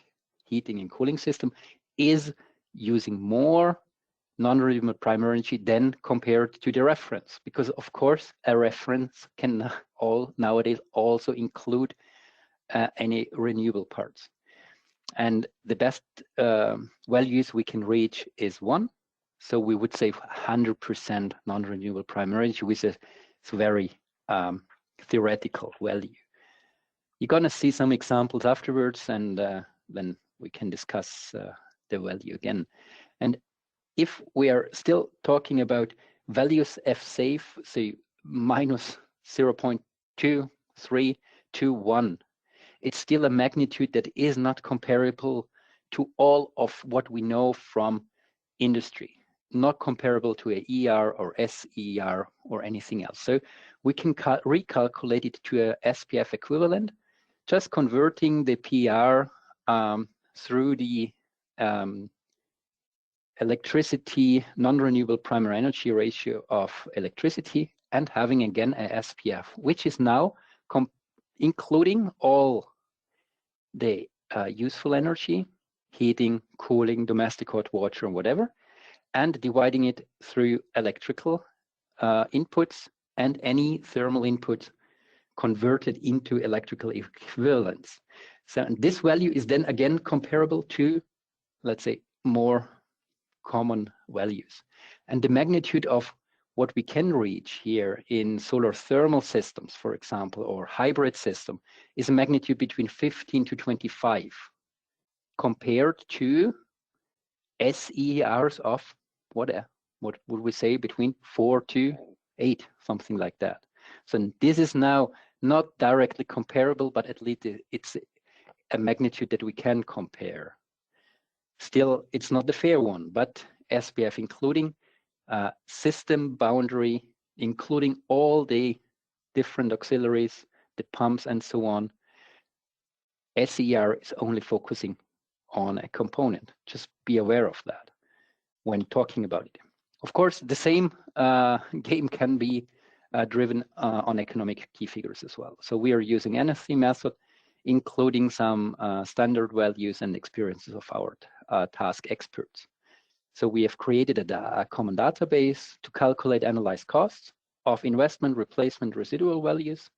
Speaker 5: heating and cooling system is using more non-renewable primary energy than compared to the reference, because of course a reference can nowadays also include any renewable parts. And the best values we can reach is 1. So we would save 100% non-renewable primary energy, which is very theoretical value. You're going to see some examples afterwards, and then we can discuss the value again. And if we are still talking about values F-save, say minus 0.2321, it's still a magnitude that is not comparable to all of what we know from industry, not comparable to a ER or SER or anything else. So we can recalculate it to a SPF equivalent, just converting the PR through the electricity non-renewable primary energy ratio of electricity and having again a SPF, which is now including all the useful energy, heating, cooling, domestic hot water, and whatever, and dividing it through electrical inputs and any thermal input converted into electrical equivalents. So this value is then again comparable to, let's say, more common values. And the magnitude of what we can reach here in solar thermal systems, for example, or hybrid system, is a magnitude between 15 to 25 compared to SERs of what would we say, between 4 to 8, something like that. So this is now not directly comparable, but at least it's a magnitude that we can compare. Still, it's not the fair one, but SPF including system boundary, including all the different auxiliaries, the pumps and so on. SER is only focusing on a component. Just be aware of that when talking about it. Of course, the same game can be driven on economic key figures as well. So we are using NSC method, including some standard values and experiences of our task experts. So we have created a common database to calculate analyzed costs of investment, replacement, residual values,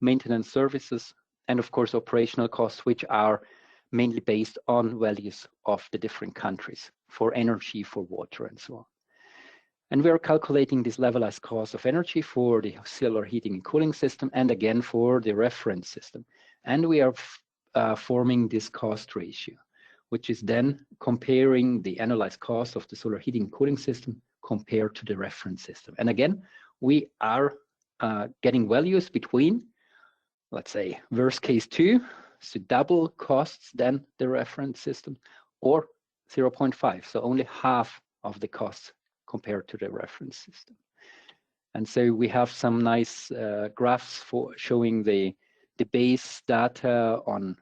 Speaker 5: maintenance services, and of course operational costs, which are mainly based on values of the different countries for energy, for water, and so on. And we are calculating this levelized cost of energy for the solar heating and cooling system, and again for the reference system. And we are forming this cost ratio, which is then comparing the analyzed cost of the solar heating and cooling system compared to the reference system. And again, we are getting values between, let's say, worst case 2, so double costs than the reference system, or 0.5, so only half of the costs compared to the reference system. And so we have some nice graphs for showing the base data on,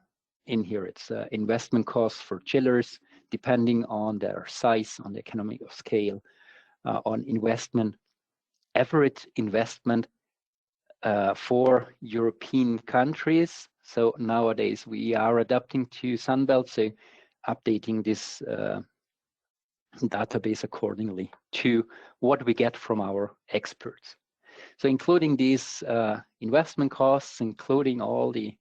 Speaker 5: in here it's investment costs for chillers, depending on their size, on the economy of scale, on investment, average investment for European countries. So nowadays we are adapting to Sunbelt, so updating this database accordingly to what we get from our experts. So including these investment costs, including all the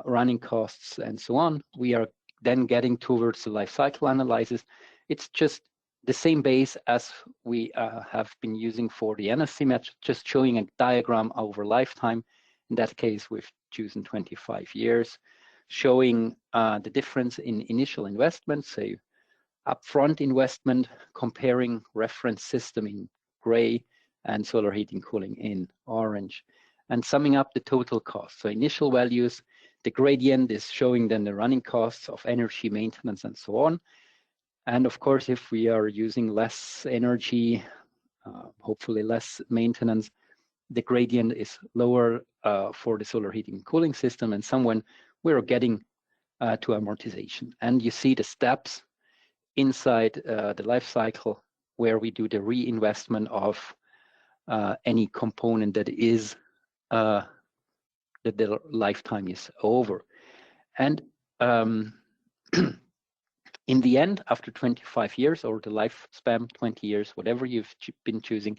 Speaker 5: running costs and so on, we are then getting towards the life cycle analysis. It's just the same base as we have been using for the NSC method, just showing a diagram over lifetime. In that case, we've chosen 25 years, showing the difference in initial investment, so upfront investment, comparing reference system in gray and solar heating cooling in orange, and summing up the total cost. So initial values, the gradient is showing then the running costs of energy, maintenance, and so on. And of course, if we are using less energy, hopefully less maintenance, the gradient is lower for the solar heating and cooling system. And somewhere we're getting to amortization. And you see the steps inside the life cycle where we do the reinvestment of any component that is that the lifetime is over. And in the end, after 25 years or the lifespan, 20 years, whatever you've been choosing,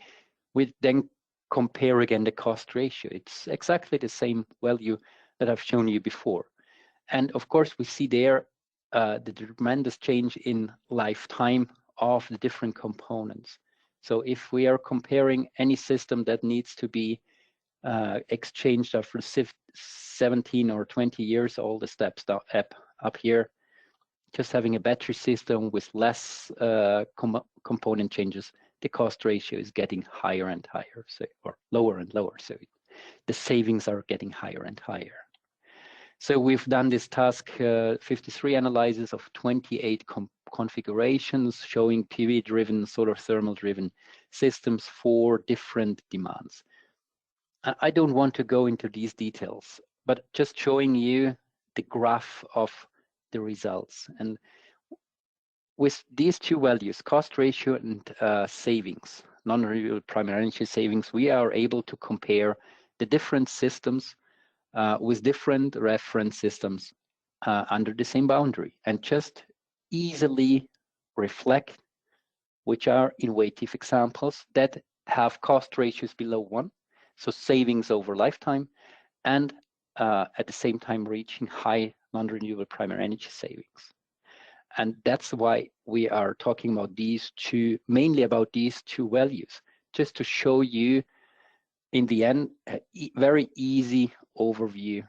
Speaker 5: we then compare again the cost ratio. It's exactly the same value that I've shown you before. And of course, we see there the tremendous change in lifetime of the different components. So if we are comparing any system that needs to be exchanged after 17 or 20 years, all the steps up here, just having a battery system with less component changes, the cost ratio is getting higher and higher, so, or lower and lower. So the savings are getting higher and higher. So we've done this task 53 analysis of 28 configurations showing PV-driven, solar thermal-driven systems for different demands. I don't want to go into these details, but just showing you the graph of the results. And with these two values, cost ratio and savings, non-renewable primary energy savings, we are able to compare the different systems with different reference systems under the same boundary and just easily reflect which are innovative examples that have cost ratios below 1, so savings over lifetime, and at the same time reaching high non-renewable primary energy savings. And that's why we are talking about these two, mainly about these two values, just to show you in the end, a very easy overview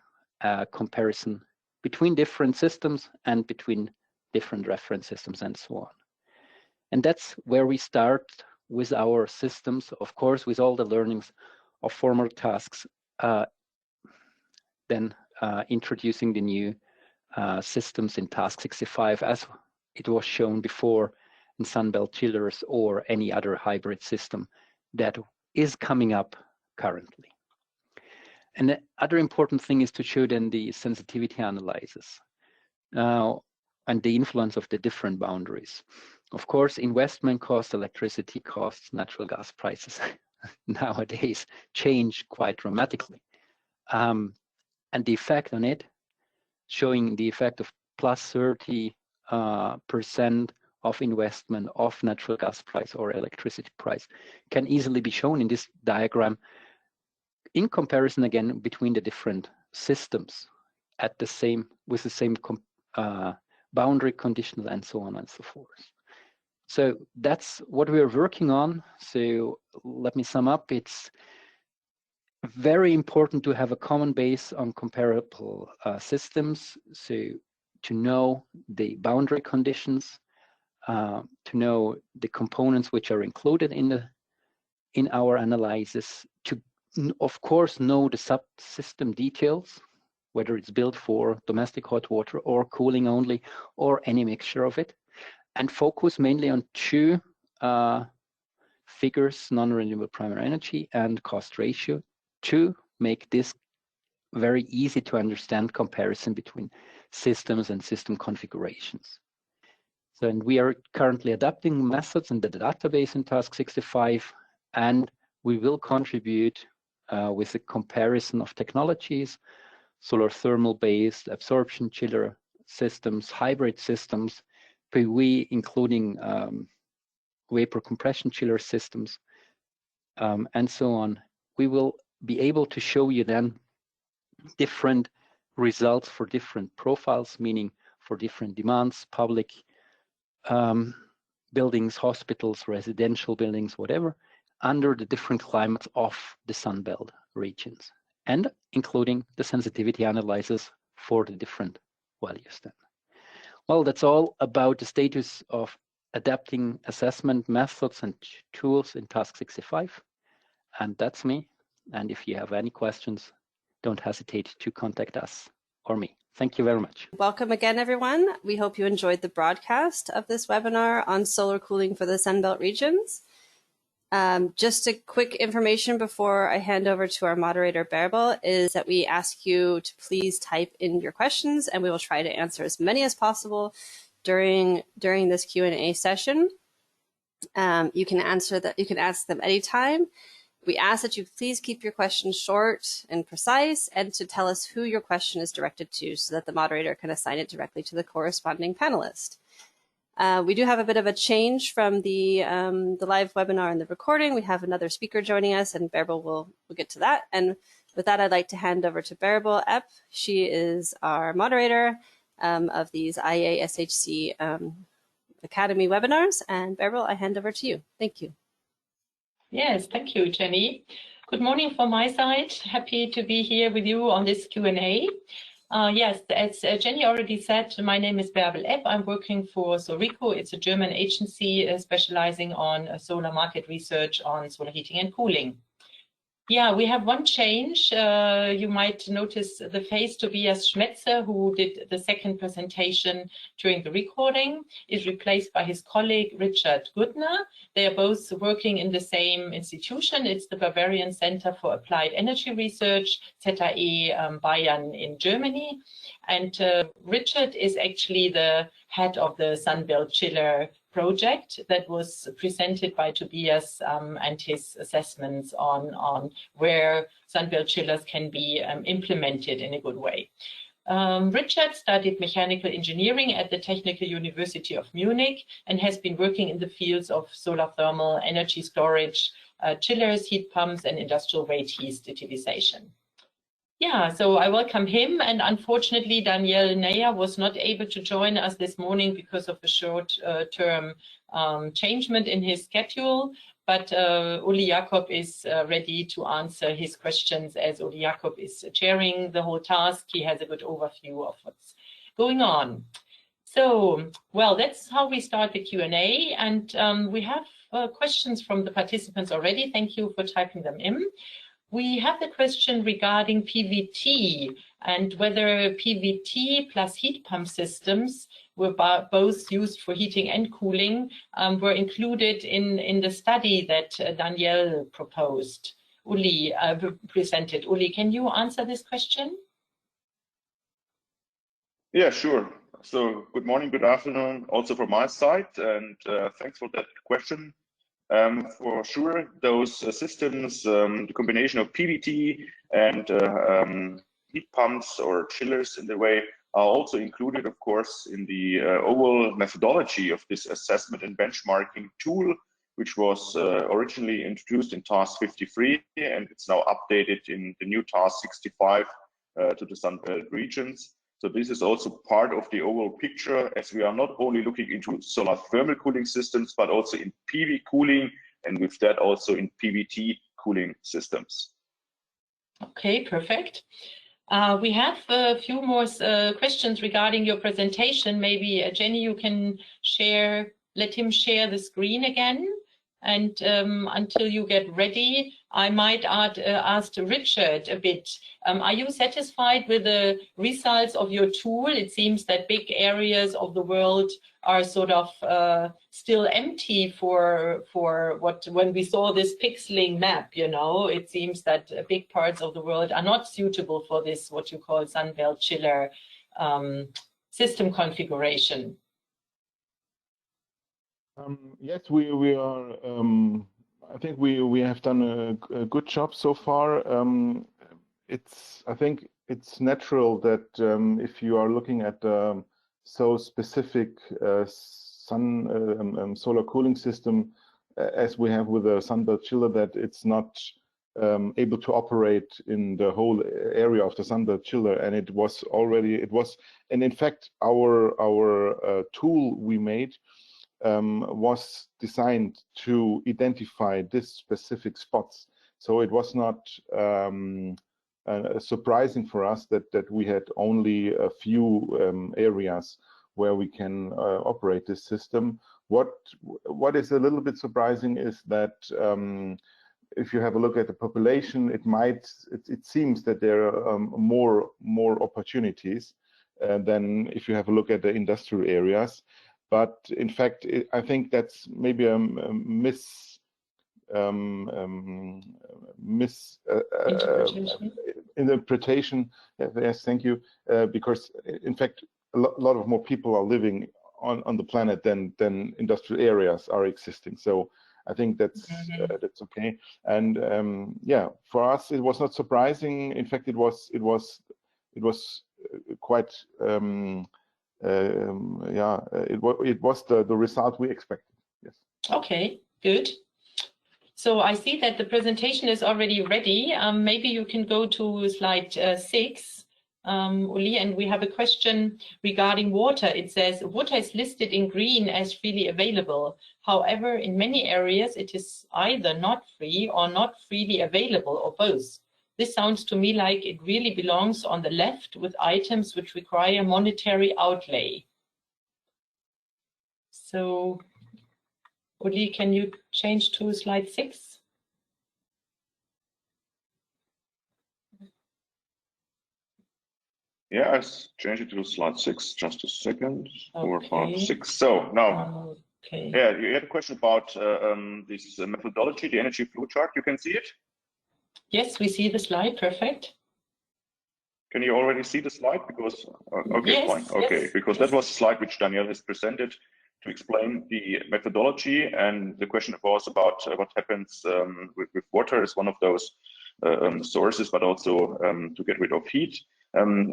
Speaker 5: comparison between different systems and between different reference systems and so on. And that's where we start with our systems, of course, with all the learnings of former tasks, then introducing the new systems in Task 65, as it was shown before in Sunbelt chillers or any other hybrid system that is coming up currently. And the other important thing is to show then the sensitivity analysis and the influence of the different boundaries. Of course, investment costs, electricity costs, natural gas prices nowadays change quite dramatically. And the effect on it, showing the effect of plus 30% of investment of natural gas price or electricity price, can easily be shown in this diagram in comparison again between the different systems at the same, with the same boundary conditions and so on and so forth. So that's what we're working on. So let me sum up. It's very important to have a common base on comparable systems. So to know the boundary conditions, to know the components which are included in our analysis, to of course know the subsystem details, whether it's built for domestic hot water or cooling only, or any mixture of it, and focus mainly on two figures, non-renewable primary energy and cost ratio, to make this very easy to understand comparison between systems and system configurations. So, and we are currently adapting methods in the database in Task 65, and we will contribute with a comparison of technologies, solar thermal based absorption chiller systems, hybrid systems, PV including vapor compression chiller systems, and so on. We will be able to show you then different results for different profiles, meaning for different demands, public buildings, hospitals, residential buildings, whatever, under the different climates of the Sunbelt regions, and including the sensitivity analysis for the different values then. Well, that's all about the status of adapting assessment methods and tools in Task 65. And that's me. And if you have any questions, don't hesitate to contact us or me. Thank you very much.
Speaker 6: Welcome again, everyone. We hope you enjoyed the broadcast of this webinar on solar cooling for the Sunbelt regions. Just a quick information before I hand over to our moderator, Bärbel, is that we ask you to please type in your questions, and we will try to answer as many as possible during this Q&A session. You can ask them anytime. We ask that you please keep your questions short and precise, and to tell us who your question is directed to so that the moderator can assign it directly to the corresponding panelist. We do have a bit of a change from the live webinar and the recording. We have another speaker joining us, and Bärbel will get to that. And with that, I'd like to hand over to Bärbel Epp. She is our moderator of these IEA SHC Academy webinars. And Bärbel, I hand over to you. Thank you.
Speaker 2: Yes, thank you, Jenny. Good morning from my side. Happy to be here with you on this Q&A. Yes, as Jenny already said, my name is Bärbel Epp. I'm working for Soreco. It's a German agency specializing on solar market research on solar heating and cooling. Yeah, we have one change. You might notice the face Tobias Schmetzer, who did the second presentation during the recording, is replaced by his colleague Richard Gudner. They are both working in the same institution. It's the Bavarian Center for Applied Energy Research, ZAE Bayern in Germany. And Richard is actually the head of the Sunbelt Chiller project that was presented by Tobias and his assessments on where Sunbelt chillers can be implemented in a good way. Richard studied mechanical engineering at the Technical University of Munich and has been working in the fields of solar thermal energy storage, chillers, heat pumps, and industrial waste heat utilization. Yeah, so I welcome him, and unfortunately Danielle Neyer was not able to join us this morning because of a short-term changement in his schedule, but Uli Jakob is ready to answer his questions as Uli Jakob is chairing the whole task. He has a good overview of what's going on. So, well, that's how we start the Q&A, and we have questions from the participants already. Thank you for typing them in. We have the question regarding PVT and whether PVT plus heat pump systems were both used for heating and cooling were included in the study that Danielle proposed. Uli presented. Uli, can you answer this question?
Speaker 3: Yeah, sure. So good morning, good afternoon, also from my side, and thanks for that question. For sure, those systems, the combination of PVT and heat pumps or chillers in the way are also included, of course, in the overall methodology of this assessment and benchmarking tool, which was originally introduced in Task 53, and it's now updated in the new Task 65 to the Sunbelt Regions. So this is also part of the overall picture, as we are not only looking into solar thermal cooling systems, but also in PV cooling, and with that also in PVT cooling systems.
Speaker 2: Okay, perfect. We have a few more questions regarding your presentation. Maybe Jenny, you can let him share the screen again. And until you get ready, I might ask Richard a bit. Are you satisfied with the results of your tool? It seems that big areas of the world are sort of still empty for when we saw this pixeling map, you know, it seems that big parts of the world are not suitable for this, what you call Sunbelt chiller system configuration.
Speaker 7: Yes, we are. I think we have done a good job so far. I think it's natural that if you are looking at so specific solar cooling system as we have with the Sunbelt chiller, that it's not able to operate in the whole area of the Sunbelt chiller, and and in fact our tool we made was designed to identify these specific spots. So it was not surprising for us that we had only a few areas where we can operate this system. What is a little bit surprising is that if you have a look at the population, it seems that there are more opportunities than if you have a look at the industrial areas. But in fact, I think that's maybe a misinterpretation. Yes, thank you. Because in fact, a lot of more people are living on the planet than industrial areas are existing. So I think that's okay. And yeah, for us it was not surprising. In fact, it was quite yeah, it was the result we expected. Yes.
Speaker 2: Okay, good. So I see that the presentation is already ready. Maybe you can go to slide 6, Uli, and we have a question regarding water. It says water is listed in green as freely available. However, in many areas it is either not free or not freely available, or both. This sounds to me like it really belongs on the left with items which require monetary outlay. So Uli, can you change to slide 6?
Speaker 3: Yeah, I changed it to slide 6. Just a second.
Speaker 2: Okay.
Speaker 3: 4, 5, 6. So now,
Speaker 2: okay.
Speaker 3: Yeah, you had a question about this methodology, the energy flow chart. You can see it?
Speaker 2: Yes, we see the slide. Perfect.
Speaker 3: Can you already see the slide? Because okay,
Speaker 2: yes,
Speaker 3: fine. Okay,
Speaker 2: yes,
Speaker 3: because that was the slide which Danielle has presented to explain the methodology, and the question was about what happens with water as one of those sources, but also to get rid of heat.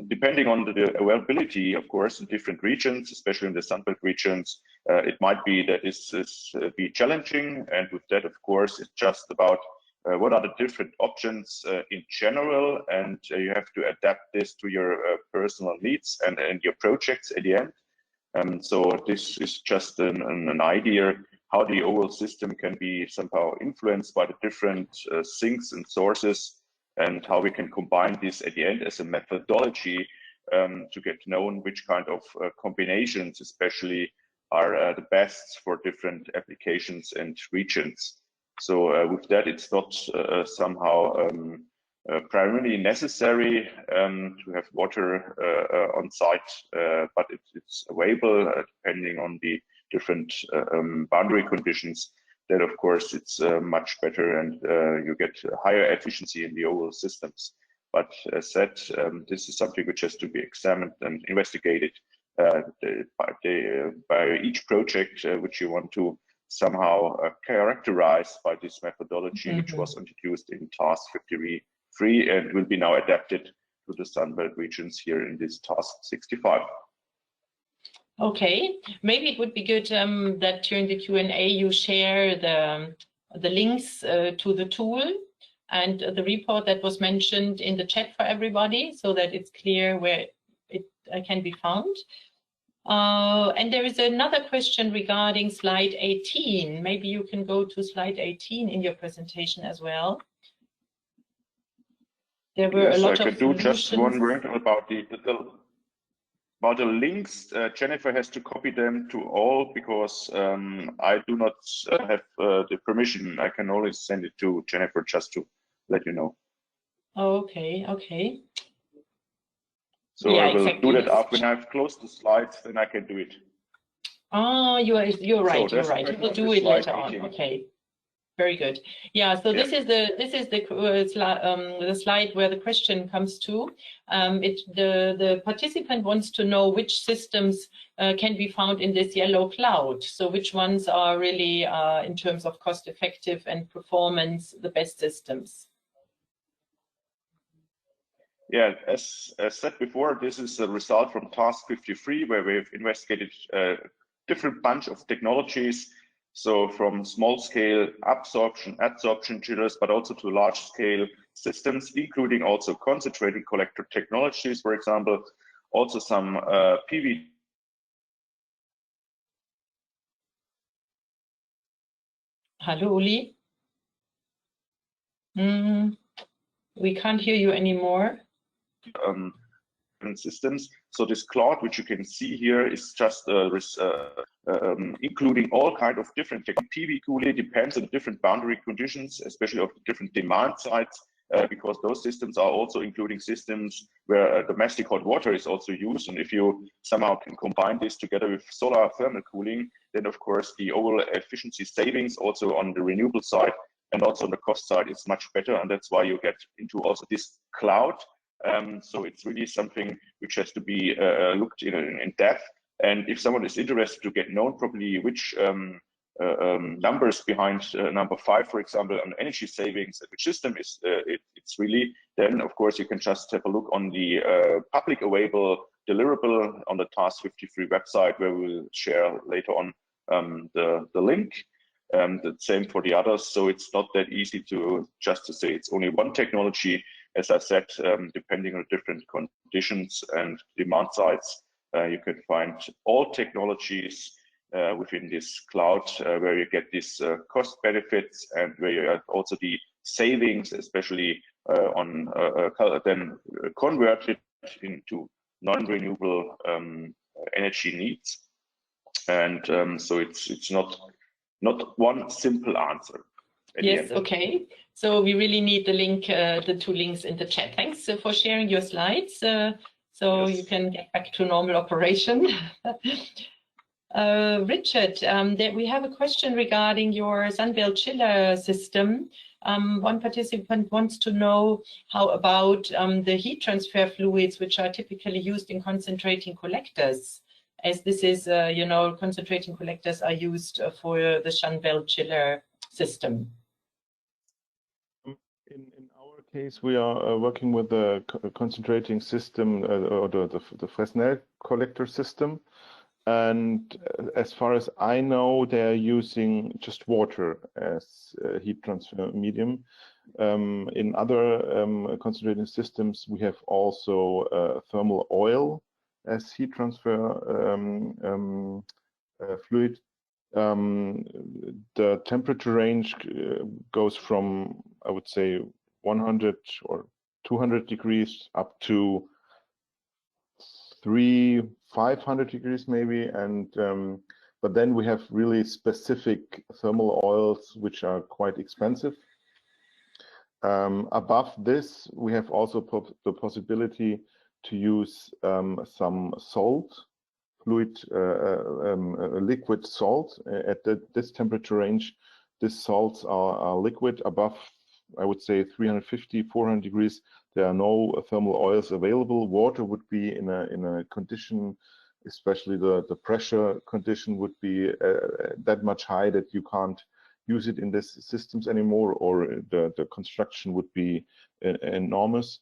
Speaker 3: Depending on the availability, of course, in different regions, especially in the Sunbelt regions, it might be that this is be challenging, and with that, of course, it's just about what are the different options in general, and you have to adapt this to your personal needs and your projects at the end. So this is just an idea how the overall system can be somehow influenced by the different sinks and sources, and how we can combine this at the end as a methodology to get known which kind of combinations especially are the best for different applications and regions. So with that, it's not somehow primarily necessary to have water on site, but it's available depending on the different boundary conditions. Then, of course, it's much better, and you get higher efficiency in the overall systems. But as said, this is something which has to be examined and investigated by each project which you want to somehow characterized by this methodology, which was introduced in Task 53 and will be now adapted to the Sunbelt regions here in this Task 65.
Speaker 2: Okay, maybe it would be good that during the Q&A you share the links to the tool and the report that was mentioned in the chat for everybody, so that it's clear where it can be found. And there is another question regarding slide 18. Maybe you can go to slide 18 in your presentation as well. There were a lot of
Speaker 3: I can do just one word about the links. Jennifer has to copy them to all, because I do not have the permission. I can only send it to Jennifer just to let you know.
Speaker 2: Okay, okay.
Speaker 3: So yeah, I will do that after when I've closed the slides, then I can do it.
Speaker 2: Oh, you're right.
Speaker 3: So
Speaker 2: you're right. We'll do it later
Speaker 3: 18.
Speaker 2: on. Okay. Very good. Yeah. So this is the slide where the question comes to. The participant wants to know which systems can be found in this yellow cloud. So which ones are really, in terms of cost effective and performance, the best systems?
Speaker 3: Yeah, as said before, this is a result from Task 53, where we've investigated a different bunch of technologies. So from small scale adsorption chillers, but also to large scale systems, including also concentrated collector technologies, for example, also some PV.
Speaker 2: Hello, Uli. We can't hear you anymore.
Speaker 3: Systems. So this cloud, which you can see here, is just including all kind of different PV cooling. Depends on different boundary conditions, especially of the different demand sides, because those systems are also including systems where domestic hot water is also used. And if you somehow can combine this together with solar thermal cooling, then of course the overall efficiency savings also on the renewable side and also on the cost side, it's much better, and that's why you get into also this cloud. So it's really something which has to be looked in depth. And if someone is interested to get known properly which numbers behind number 5, for example, on energy savings, which system is it's really, then of course you can just have a look on the public available deliverable on the Task 53 website, where we'll share later on the link. The same for the others. So it's not that easy to just to say it's only one technology. As I said, depending on different conditions and demand sides, you can find all technologies within this cloud, where you get these cost benefits and where you have also the savings, especially on then converted into non-renewable energy needs. And so it's not one simple answer.
Speaker 2: Yes, okay. So we really need the link, the 2 links in the chat. Thanks for sharing your slides. So yes, you can get back to normal operation. Richard, we have a question regarding your Sunbelt chiller system. One participant wants to know how about the heat transfer fluids, which are typically used in concentrating collectors, as this is, you know, concentrating collectors are used for the Sunbelt chiller system.
Speaker 7: In our case, we are working with the concentrating system, or the Fresnel collector system. And as far as I know, they're using just water as heat transfer medium. In other concentrating systems, we have also thermal oil as heat transfer fluid. The temperature range goes from, I would say, 100 or 200 degrees up to 300-500 degrees maybe, and but then we have really specific thermal oils which are quite expensive. Above this, we have also the possibility to use some salt, fluid, liquid salt at this temperature range. These salts are liquid. Above, I would say, 350-400 degrees. There are no thermal oils available. Water would be in a condition, especially the pressure condition would be that much high that you can't use it in these systems anymore, or the construction would be enormous.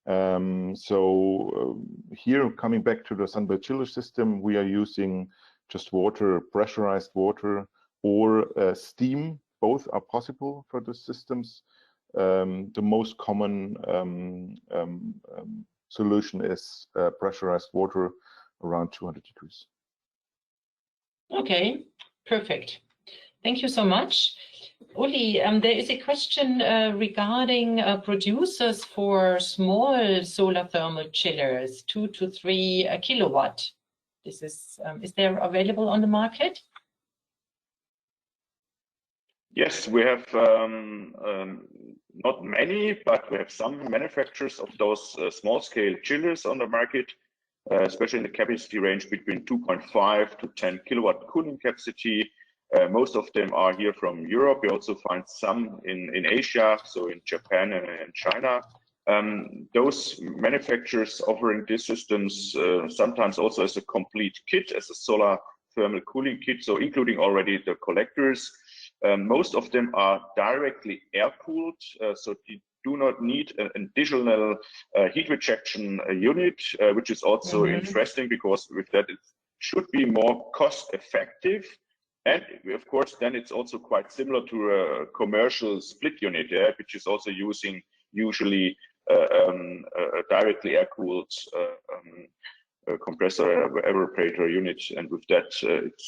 Speaker 7: So here, coming back to the Sunbelt chiller system, we are using just water, pressurized water, or steam. Both are possible for the systems. The most common solution is pressurized water around 200 degrees.
Speaker 2: Okay, perfect. Thank you so much. Uli, there is a question regarding producers for small solar thermal chillers, 2 to 3 kilowatt. This is there available on the market?
Speaker 3: Yes, we have not many, but we have some manufacturers of those small-scale chillers on the market, especially in the capacity range between 2.5 to 10 kilowatt cooling capacity. Most of them are here from Europe. We also find some in Asia, so in Japan and China. Those manufacturers offering these systems sometimes also as a complete kit, as a solar thermal cooling kit, so including already the collectors. Most of them are directly air-cooled, so you do not need an additional heat rejection unit, which is also interesting, because with that it should be more cost-effective. And of course, then it's also quite similar to a commercial split unit, which is also using usually a directly air-cooled compressor evaporator unit. And with that,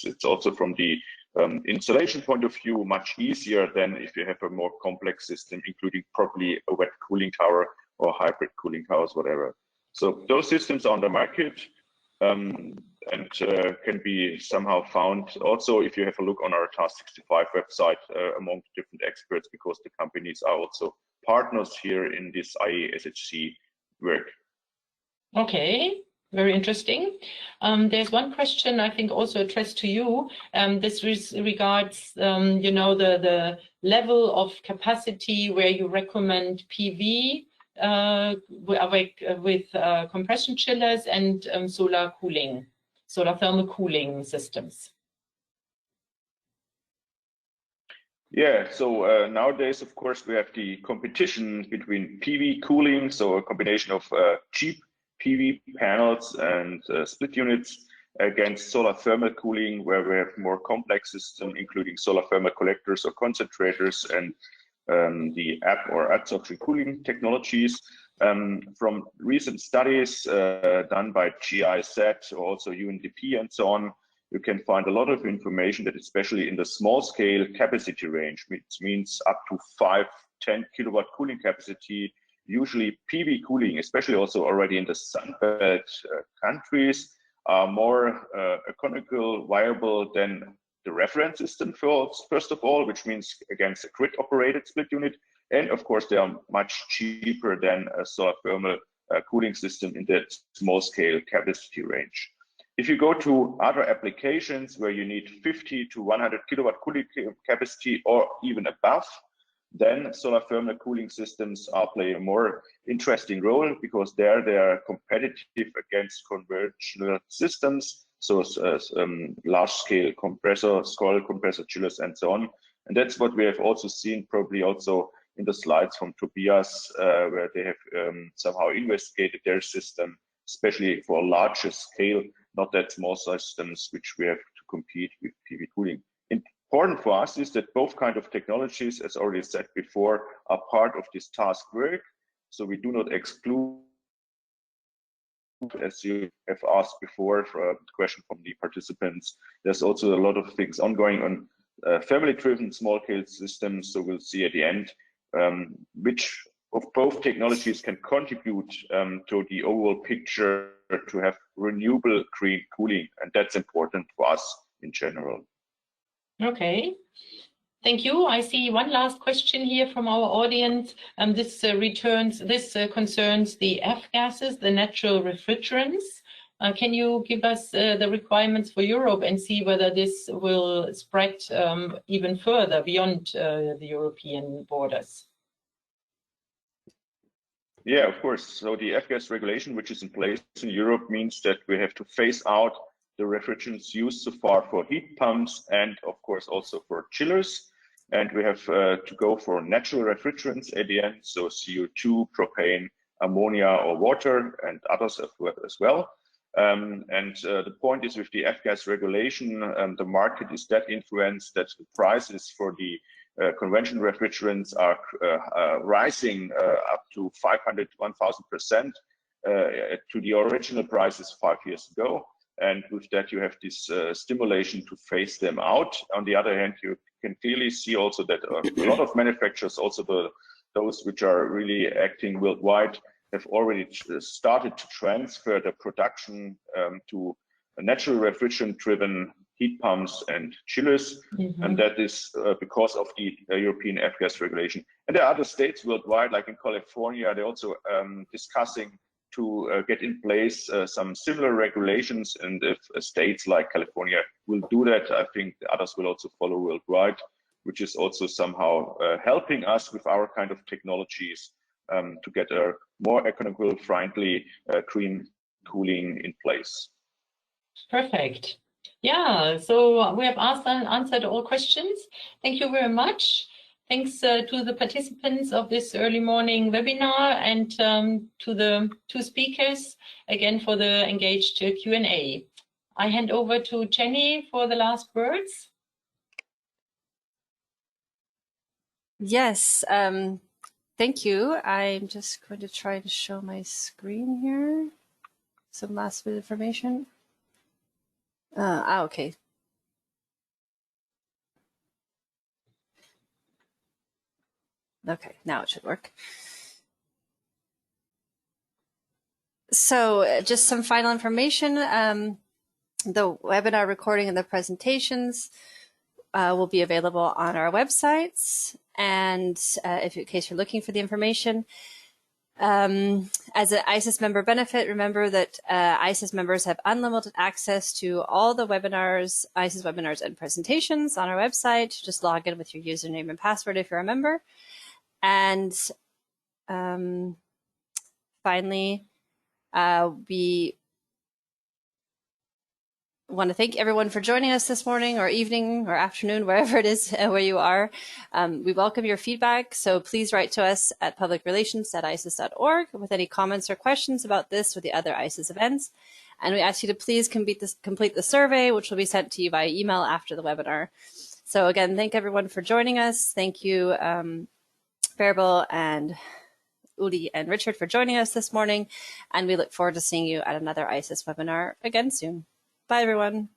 Speaker 3: it's also from the installation point of view much easier than if you have a more complex system, including probably a wet cooling tower or hybrid cooling towers, whatever. So those systems are on the market. And can be somehow found also if you have a look on our Task 65 website among different experts, because the companies are also partners here in this IEA SHC work.
Speaker 2: Okay, very interesting. There's one question I think also addressed to you. This regards, you know, the level of capacity where you recommend PV with compression chillers and solar thermal cooling systems.
Speaker 3: Yeah, so nowadays, of course, we have the competition between PV cooling, so a combination of cheap PV panels and split units against solar thermal cooling, where we have more complex system, including solar thermal collectors or concentrators and the adsorption cooling technologies. From recent studies done by GIZ or also UNDP and so on, you can find a lot of information that especially in the small scale capacity range, which means up to 5-10 kilowatt cooling capacity, usually PV cooling, especially also already in the Sunbelt countries, are more economical, viable than the reference system first of all, which means against a grid operated split unit. And of course, they are much cheaper than a solar thermal cooling system in that small scale capacity range. If you go to other applications where you need 50 to 100 kilowatt cooling capacity or even above, then solar thermal cooling systems play a more interesting role because there they are competitive against conventional systems, so large scale compressor, scroll compressor chillers and so on. And that's what we have also seen probably also in the slides from Tobias, where they have somehow investigated their system, especially for larger scale, not that small systems which we have to compete with PV cooling. Important for us is that both kind of technologies, as already said before, are part of this task work. So we do not exclude, as you have asked before, for a question from the participants. There's also a lot of things ongoing on family-driven small-scale systems. So we'll see at the end which of both technologies can contribute to the overall picture to have renewable green cooling, and that's important for us in general.
Speaker 2: Okay, thank you. I see one last question here from our audience. This concerns the F-gases, the natural refrigerants. Can you give us the requirements for Europe and see whether this will spread even further beyond the European borders?
Speaker 3: Yeah, of course. So the F-gas regulation, which is in place in Europe, means that we have to phase out the refrigerants used so far for heat pumps and, of course, also for chillers. And we have to go for natural refrigerants at the end, so CO2, propane, ammonia, or water, and others as well. The point is, with the F-gas regulation, the market is that influenced that the prices for the conventional refrigerants are rising up to 500 to 1,000% to the original prices 5 years ago. And with that, you have this stimulation to phase them out. On the other hand, you can clearly see also that a lot of manufacturers, also those which are really acting worldwide, have already started to transfer the production to natural refrigerant-driven heat pumps and chillers, and that is because of the European F-gas regulation. And there are other states worldwide, like in California, they're also discussing to get in place some similar regulations. And if states like California will do that, I think the others will also follow worldwide, which is also somehow helping us with our kind of technologies to get a more economical, friendly green cooling in place.
Speaker 2: Perfect. Yeah, so we have asked and answered all questions. Thank you very much. Thanks to the participants of this early morning webinar and to the two speakers again for the engaged Q&A. I hand over to Jenny for the last words.
Speaker 6: Yes, thank you. I'm just going to try to show my screen here. Some last bit of information. Okay. Okay, now it should work. So just some final information. The webinar recording and the presentations will be available on our websites. And in case you're looking for the information, As an ISIS member benefit, remember that ISIS members have unlimited access to all the webinars, ISIS webinars and presentations on our website. Just log in with your username and password if you're a member. And finally, we want to thank everyone for joining us this morning or evening or afternoon, wherever it is where you are. We welcome your feedback, so please write to us at publicrelations@isis.org with any comments or questions about this or the other ISIS events. And we ask you to please complete the survey, which will be sent to you via email after the webinar. So again, thank everyone for joining us. Thank you, Bärbel and Uli and Richard for joining us this morning. And we look forward to seeing you at another ISIS webinar again soon. Bye, everyone.